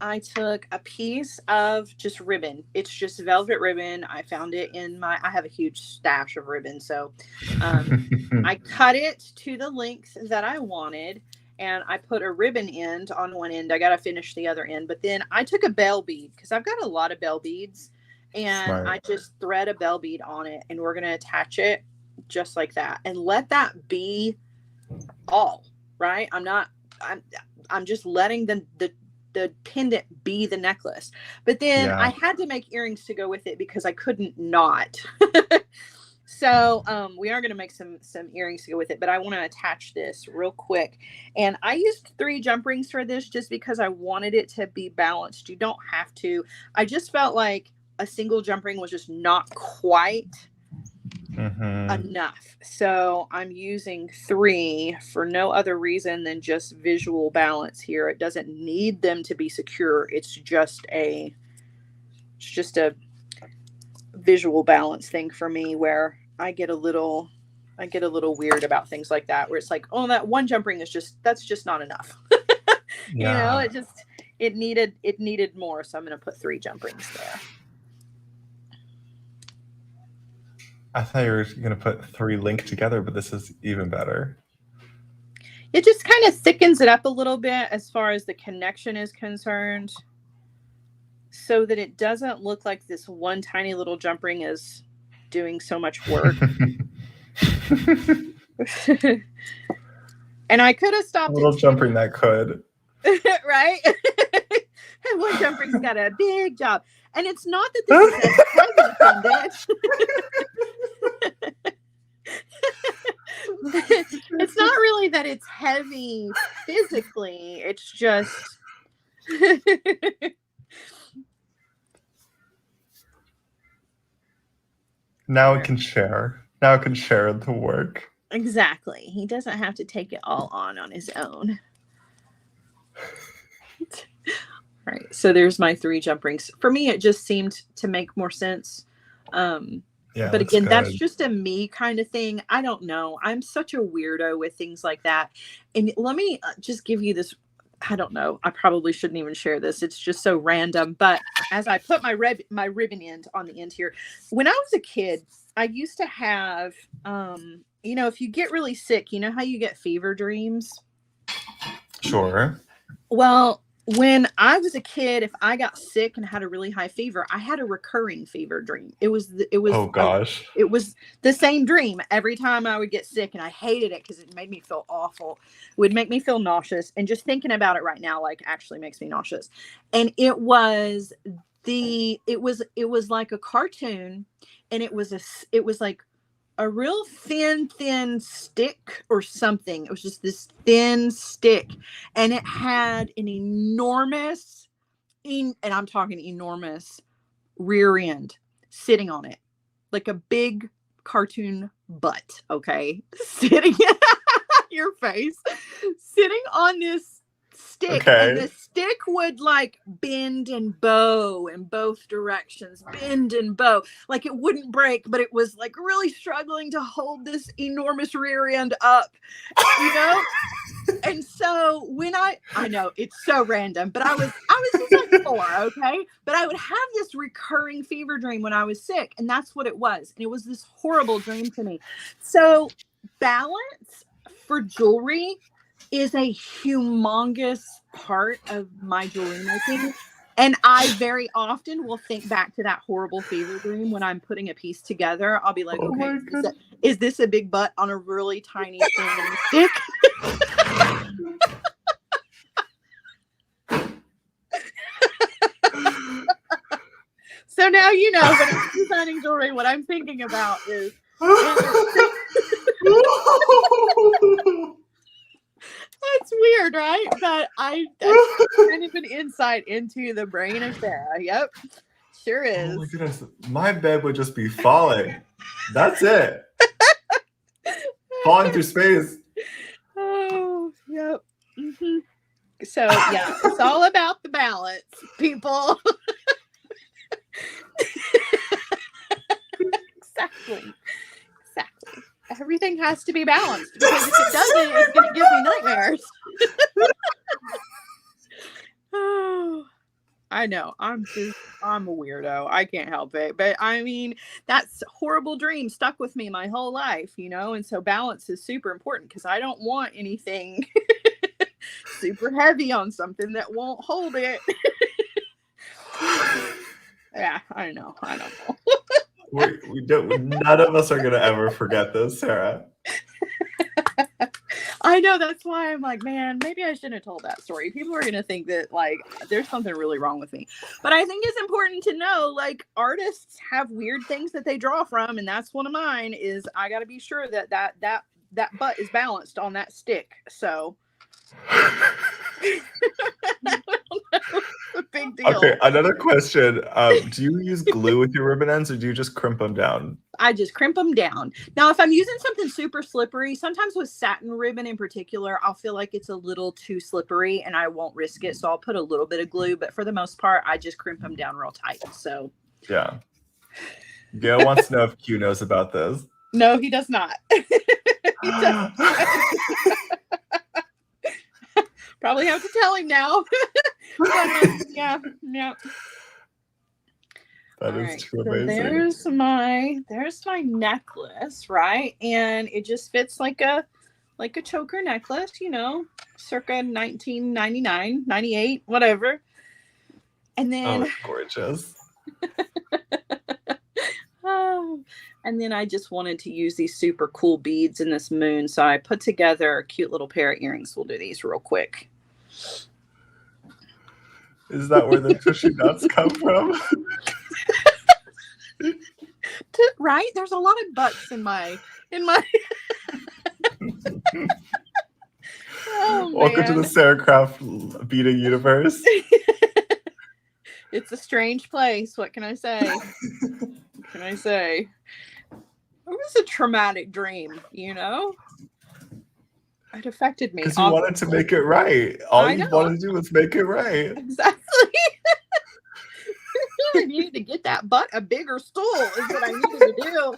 I took a piece of just ribbon. It's just velvet ribbon. I found it I have a huge stash of ribbon. So I cut it to the length that I wanted, and I put a ribbon end on one end. I got to finish the other end. But then I took a bell bead because I've got a lot of bell beads, and Smart. I just thread a bell bead on it, and we're going to attach it just like that and let that be all right. I'm just letting the pendant be the necklace. But then I had to make earrings to go with it because I couldn't not. So we are going to make some earrings to go with it, but I want to attach this real quick. And I used 3 jump rings for this just because I wanted it to be balanced. You don't have to. I just felt like a single jump ring was just not quite enough. So I'm using 3 for no other reason than just visual balance here. It doesn't need them to be secure. It's just a visual balance thing for me, where I get a little weird about things like that, where it's like, oh, that one jump ring that's just not enough. You know, it needed more. So I'm going to put 3 jump rings there. I thought you were going to put 3 linked together, but this is even better. It just kind of thickens it up a little bit as far as the connection is concerned, so that it doesn't look like this one tiny little jump ring is doing so much work. And I could have stopped. A little jump ring that could. Right? And one jump ring's got a big job. And it's not that this is a heavy pendant. It's not really that it's heavy physically. It's just now it can share. Now it can share the work. Exactly. He doesn't have to take it all on his own. All right. So there's my 3 jump rings. For me, it just seemed to make more sense. But again, that's just a me kind of thing. I don't know. I'm such a weirdo with things like that. And let me just give you this. I don't know. I probably shouldn't even share this. It's just so random. But as I put my ribbon end on the end here, when I was a kid, I used to have, if you get really sick, you know how you get fever dreams? Sure. Well, when I was a kid, if I got sick and had a really high fever, I had a recurring fever dream. It was oh gosh. It was the same dream every time I would get sick, and I hated it because it made me feel awful. It would make me feel nauseous, and just thinking about it right now, like, actually makes me nauseous. And it was like a cartoon, and it was like a real thin stick or something. It was just this thin stick, and it had an enormous, and I'm talking enormous, rear end sitting on it, like a big cartoon butt. Okay, sitting your face, sitting on this stick, and the stick would like bend and bow in both directions, like it wouldn't break, but it was like really struggling to hold this enormous rear end up, And so when I know it's so random, but I was just like 4, okay, but I would have this recurring fever dream when I was sick, and that's what it was, and it was this horrible dream to me. So balance for jewelry is a humongous part of my jewelry making. And I very often will think back to that horrible fever dream when I'm putting a piece together. I'll be like, okay, is this a big butt on a really tiny thin stick? So now you know when I'm designing jewelry, what I'm thinking about is That's weird, right? But that's kind of an insight into the brain of Sarah. Yep, sure is. Oh my goodness, my bed would just be falling. That's it. Falling through space. Oh, yep. Mm-hmm. So yeah, it's all about the balance, people. Exactly. Everything has to be balanced, because if it doesn't, it's going to give me nightmares. Oh, I know. I'm a weirdo. I can't help it. But I mean, that's horrible dream stuck with me my whole life, you know? And so balance is super important because I don't want anything super heavy on something that won't hold it. Yeah, I know. I don't know. We don't. None of us are gonna ever forget this, Sarah. I know, that's why I'm like, man, maybe I shouldn't have told that story. People are gonna think that like there's something really wrong with me. But I think it's important to know like artists have weird things that they draw from, and that's one of mine. Is I got to be sure that that butt is balanced on that stick. So a big deal. Okay, another question. Do you use glue with your ribbon ends, or do you just crimp them down? I just crimp them down. Now, if I'm using something super slippery, sometimes with satin ribbon in particular, I'll feel like it's a little too slippery and I won't risk it. So I'll put a little bit of glue, but for the most part, I just crimp them down real tight. So yeah. Gail wants to know if Q knows about this. No, he does not. He does not. Probably have to tell him now. But, yeah. That All is right, too so amazing. there's my necklace, right? And it just fits like a choker necklace, you know, circa 1999, 98, whatever. And then it's gorgeous. And then I just wanted to use these super cool beads in this moon, so I put together a cute little pair of earrings. We'll do these real quick. Is that where the tushy nuts come from? Right? There's a lot of butts in my Oh, welcome to the Sara Craft beading universe. It's a strange place. What can I say? What can I say? It was a traumatic dream, you know? It affected me. Because you wanted to make it right. All you wanted to do was make it right. Exactly. I needed to get that butt a bigger stool is what I needed to do.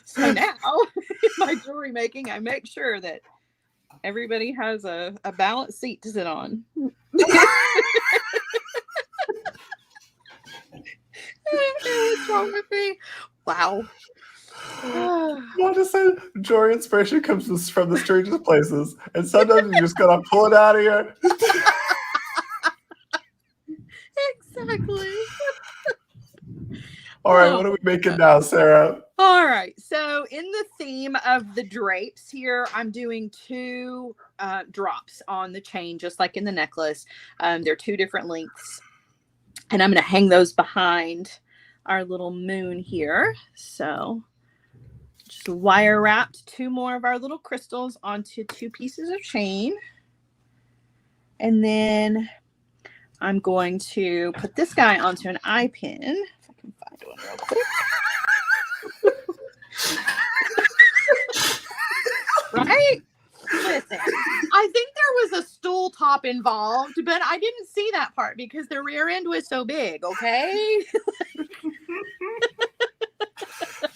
So now, in my jewelry making, I make sure that everybody has a balanced seat to sit on. What's wrong with me? Wow. I want to say jewelry inspiration comes from the strangest places, and sometimes you just gotta pull it out of here. Exactly. All right, what are we making now, Sarah? All right, so in the theme of the drapes here, I'm doing two drops on the chain, just like in the necklace. They're two different lengths, and I'm going to hang those behind our little moon here. So just wire wrapped two more of our little crystals onto two pieces of chain. And then I'm going to put this guy onto an eye pin. If I can find one real quick. Right? Listen, I think there was a stool top involved, but I didn't see that part because the rear end was so big, okay?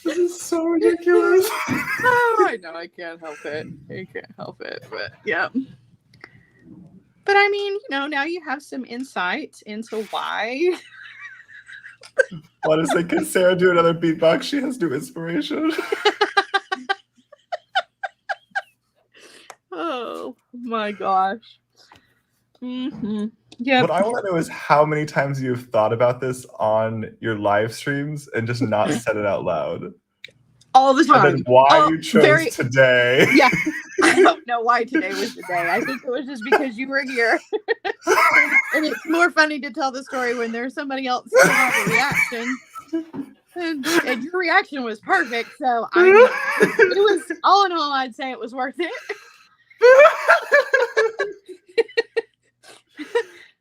This is so ridiculous. Oh, I know, I can't help it. I can't help it, but yeah. But I mean, you know, now you have some insight into why. Why does can Sarah do another beatbox? She has new inspiration. Oh my gosh. Mm-hmm. Yeah. What I want to know is how many times you've thought about this on your live streams and just not said it out loud. All the time. And then why you chose today. Yeah. I don't know why today was the day. I think it was just because you were here. And it's more funny to tell the story when there's somebody else who has a reaction. And your reaction was perfect. So it was, all in all, I'd say it was worth it.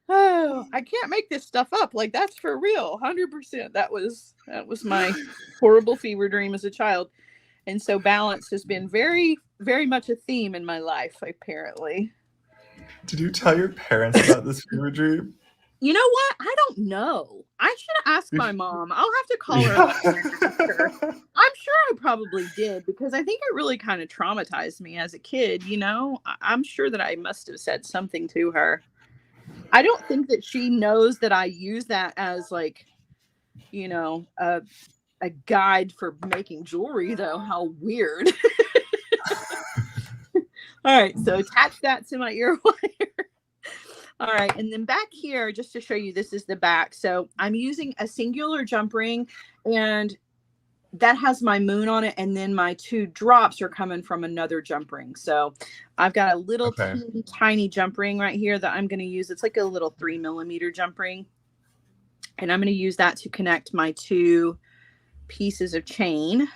Oh, I can't make this stuff up. Like, that's for real. 100%. That was my horrible fever dream as a child. And so balance has been very, very much a theme in my life, apparently. Did you tell your parents about this fever dream? You know what? I don't know. I should ask my mom. I'll have to call her. I'm sure I probably did, because I think it really kind of traumatized me as a kid, you know? I'm sure that I must have said something to her. I don't think that she knows that I use that as like, you know, a guide for making jewelry, though. How weird. All right, so attach that to my ear wire. All right, and then back here, just to show you, this is the back. So I'm using a singular jump ring, and that has my moon on it, and then my 2 drops are coming from another jump ring. So I've got a little teeny tiny jump ring right here that I'm going to use. It's like a little 3mm jump ring, and I'm going to use that to connect my 2 pieces of chain.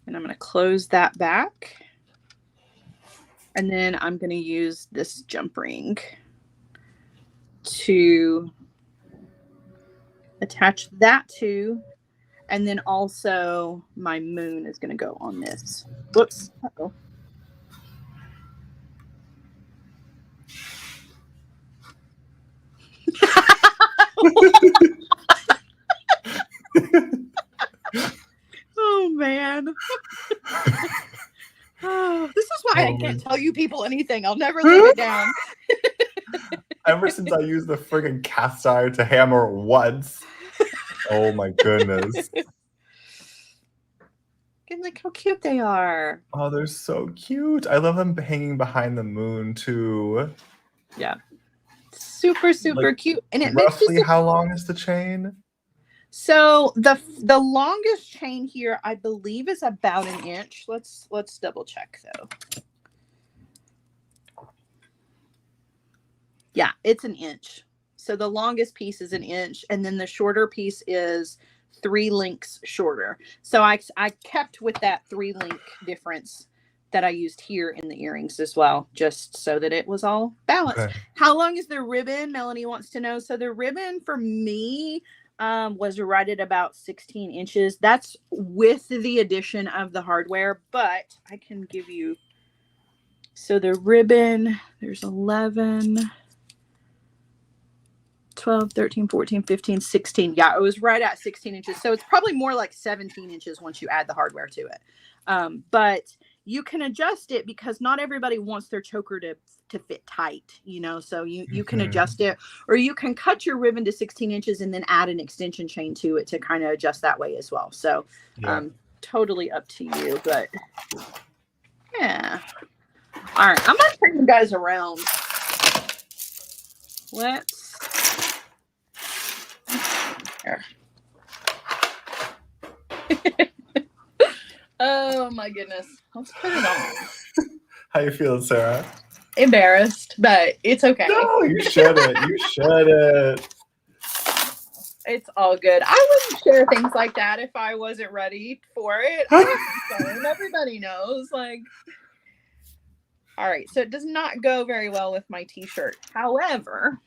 And I'm going to close that back. And then I'm going to use this jump ring to attach that to, and then also my moon is going to go on this. Whoops. Uh-oh. Oh man. Oh, this is why I can't tell you people anything. I'll never live it down. Ever since I used the friggin' cast iron to hammer once. Oh my goodness. And look how cute they are. Oh, they're so cute. I love them hanging behind the moon too. Yeah. Super Like, cute. And it roughly makes how long is the chain? So the longest chain here, I believe, is about 1 inch. Let's double check though. Yeah, it's 1 inch. So the longest piece is 1 inch, and then the shorter piece is 3 links shorter. So I kept with that 3 link difference that I used here in the earrings as well, just so that it was all balanced. Okay. How long is the ribbon? Melanie wants to know. So the ribbon for me was right at about 16 inches. That's with the addition of the hardware, but I can give you. So the ribbon, there's 11, 12, 13, 14, 15, 16. Yeah, it was right at 16 inches. So it's probably more like 17 inches once you add the hardware to it. But you can adjust it because not everybody wants their choker to fit tight, you know, so you can adjust it, or you can cut your ribbon to 16 inches and then add an extension chain to it to kind of adjust that way as well. So totally up to you, but yeah. All right, I'm going to turn you guys around. Let's. Here. Oh my goodness. Let's put it on. How you feeling, Sarah? Embarrassed, but it's okay. No, you shouldn't. You shouldn't. It's all good. I wouldn't share things like that if I wasn't ready for it. Everybody knows. Like, all right. So it does not go very well with my t-shirt. However,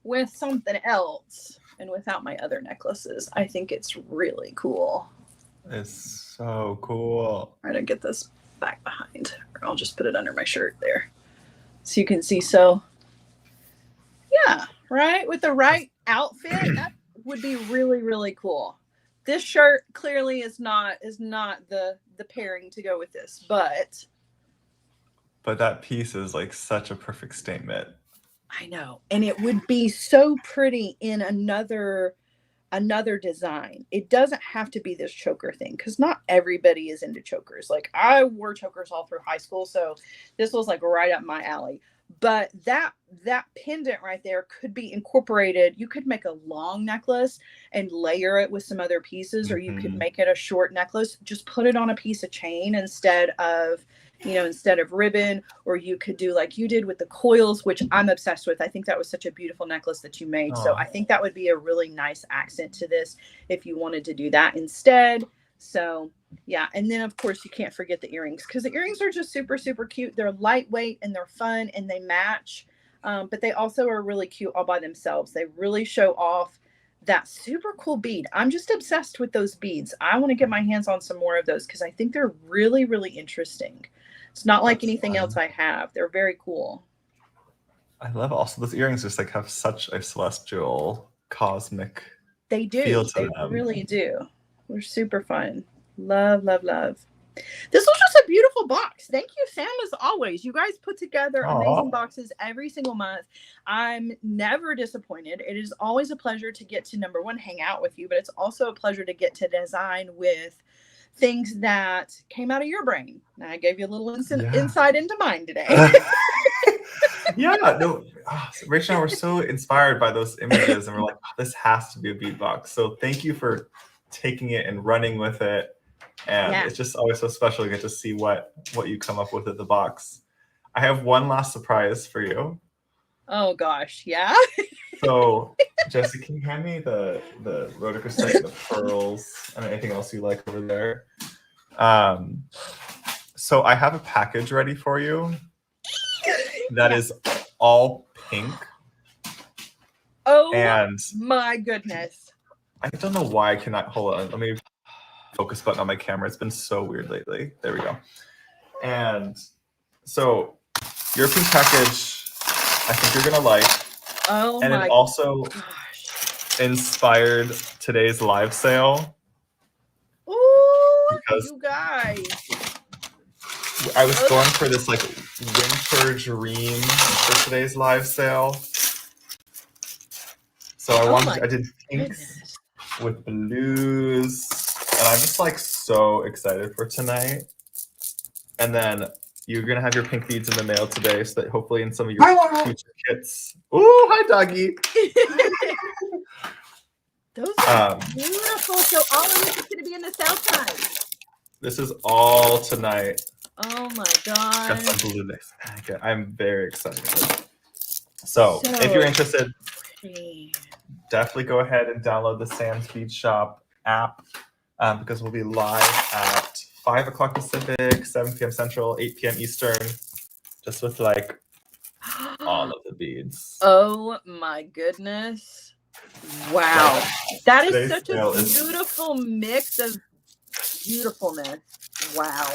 with something else and without my other necklaces, I think it's really cool. It's so cool. I'm gonna get this back behind, or I'll just put it under my shirt there so you can see. So yeah, right, with the right outfit, that would be really, really cool. This shirt clearly is not the pairing to go with this, but that piece is like such a perfect statement. I know, and it would be so pretty in another design. It doesn't have to be this choker thing, because not everybody is into chokers. Like, I wore chokers all through high school, so this was like right up my alley. But that pendant right there could be incorporated. You could make a long necklace and layer it with some other pieces, or you could make it a short necklace. Just put it on a piece of chain instead of ribbon, or you could do like you did with the coils, which I'm obsessed with. I think that was such a beautiful necklace that you made. So I think that would be a really nice accent to this if you wanted to do that instead. So yeah. And then of course you can't forget the earrings, because the earrings are just super, super cute. They're lightweight and they're fun and they match. But they also are really cute all by themselves. They really show off that super cool bead. I'm just obsessed with those beads. I want to get my hands on some more of those because I think they're really, really interesting. It's not like anything else I have. They're very cool. I love also those earrings just like have such a celestial, cosmic They do. feel to They them. really do. They're super fun. Love, love, love. This was just a beautiful beautiful box. Thank you, Sam, as always. You guys put together amazing boxes every single month. I'm never disappointed. It is always a pleasure to get to, number one, hang out with you, but it's also a pleasure to get to design with things that came out of your brain. And I gave you a little insight into mine today. Yeah, no, Rachel and I were so inspired by those images, and we're like, this has to be a bead box. So thank you for taking it and running with it. And it's just always so special to get to see what you come up with at the box. I have one last surprise for you. Oh gosh, yeah. So, Jesse, can you hand me the rhodochrosite, the pearls, and anything else you like over there? So I have a package ready for you that is all pink. Oh, and my goodness. I don't know why I cannot hold on. Let me focus button on my camera. It's been so weird lately. There we go. And so your pink package, I think you're gonna like. Oh, and my it also gosh. inspired today's live sale. Ooh, you guys. I was going for this like winter dream for today's live sale. So I did pinks with blues, and I'm just like so excited for tonight. And then you're gonna have your pink beads in the mail today, so that hopefully in some of your future kits. Ooh, hi doggy. Those are beautiful. So all of this is gonna be in the sale tonight. This is all tonight. Oh my god. I'm very excited. So if you're interested, definitely go ahead and download the Sam's Bead Shop app, because we'll be live at 5 o'clock Pacific, 7 p.m. Central, 8 p.m. Eastern, just with like all of the beads. Oh my goodness. Wow. That is such a beautiful mix of beautifulness. Wow.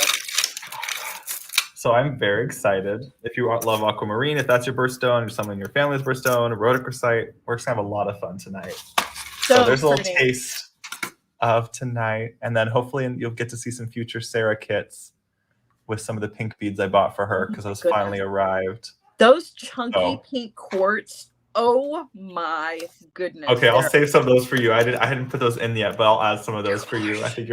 So I'm very excited. If you love aquamarine, if that's your birthstone, or someone in your family's birthstone, rhodochrosite, we're just gonna have a lot of fun tonight. So there's a little taste of tonight, and then hopefully you'll get to see some future Sara kits with some of the pink beads I bought for her, because those finally arrived. Those chunky pink quartz. Oh my goodness. Okay, I'll save some of those for you. I hadn't put those in yet, but I'll add some of those for you. I think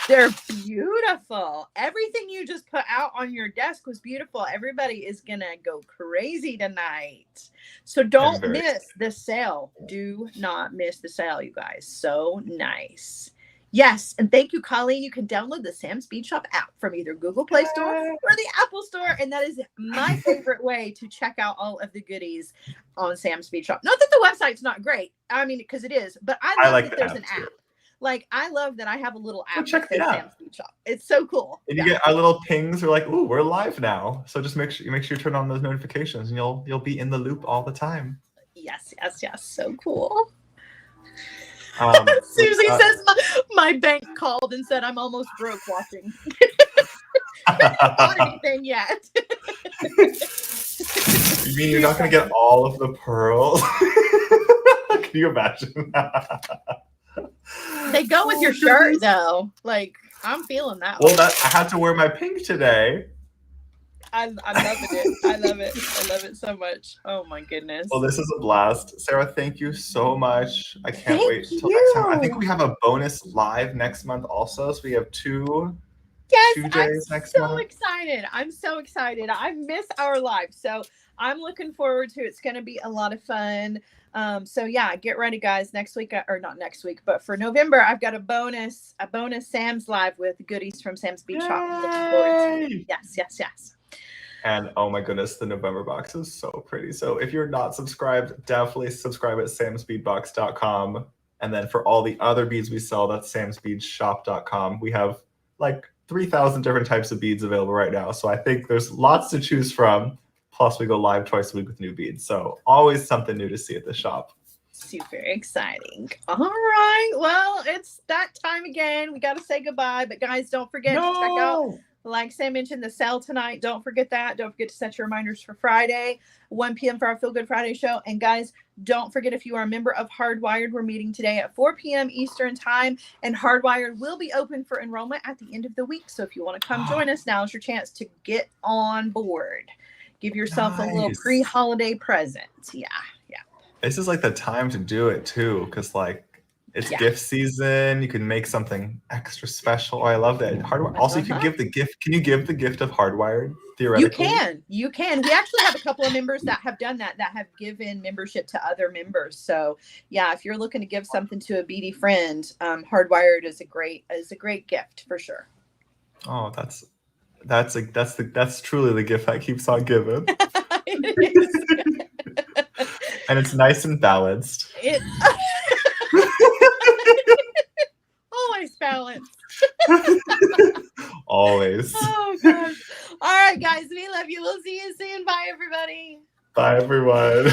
they're beautiful. Everything you just put out on your desk was beautiful. Everybody is gonna go crazy tonight. So don't miss the sale. Do not miss the sale, you guys. So nice. Yes, and thank you, Colleen. You can download the Sam's Bead Shop app from either Google Play Store or the Apple Store, and that is my favorite way to check out all of the goodies on Sam's Bead Shop. Not that the website's not great. I mean, because it is, but I love that there's an app. Like, I love that I have a little app that says Sam's Bead Shop. It's so cool. And you get our little pings. We're like, ooh, we're live now. So just make sure you turn on those notifications, and you'll be in the loop all the time. Yes. So cool. Susie says my bank called and said I'm almost broke watching. I haven't bought anything yet. You mean you're not going to get all of the pearls? Can you imagine? They go with your shirt, though. Like, I'm feeling that. Well, I had to wear my pink today. I'm loving it. I love it. I love it so much. Oh my goodness. Well, this is a blast. Sara, thank you so much. I can't wait till next time. I think we have a bonus live next month also. So we have two days next month. I'm so excited. I miss our live. So I'm looking forward to it. It's going to be a lot of fun. So yeah, get ready, guys. Next week, or not next week, but for November, I've got a bonus Sam's live with goodies from Sam's Bead Shop. I'm looking forward to it. Yes. And oh my goodness, the November box is so pretty. So if you're not subscribed, definitely subscribe at samsbeadbox.com. And then for all the other beads we sell, that's samsbeadshop.com. We have like 3,000 different types of beads available right now. So I think there's lots to choose from. Plus we go live twice a week with new beads. So always something new to see at the shop. Super exciting. All right. Well, it's that time again. We got to say goodbye. But guys, don't forget to check out Like Sam mentioned, the sale tonight. Don't forget that. Don't forget to set your reminders for Friday, 1 p.m. for our Feel Good Friday show. And guys, don't forget, if you are a member of Hardwired, we're meeting today at 4 p.m. Eastern time. And Hardwired will be open for enrollment at the end of the week. So if you want to come join us, now's your chance to get on board. Give yourself a little pre-holiday present. Yeah. This is like the time to do it too, because like it's gift season. You can make something extra special. I love that. Hardwired. Also, you can give the gift. Can you give the gift of Hardwired theoretically? You can. We actually have a couple of members that have done that have given membership to other members. So yeah, if you're looking to give something to a beady friend, Hardwired is a great gift for sure. Oh, that's truly the gift that keeps on giving. It is. And it's nice and balanced. Always balanced. Always. Oh gosh. All right, guys. We love you. We'll see you soon. Bye, everybody. Bye, everyone.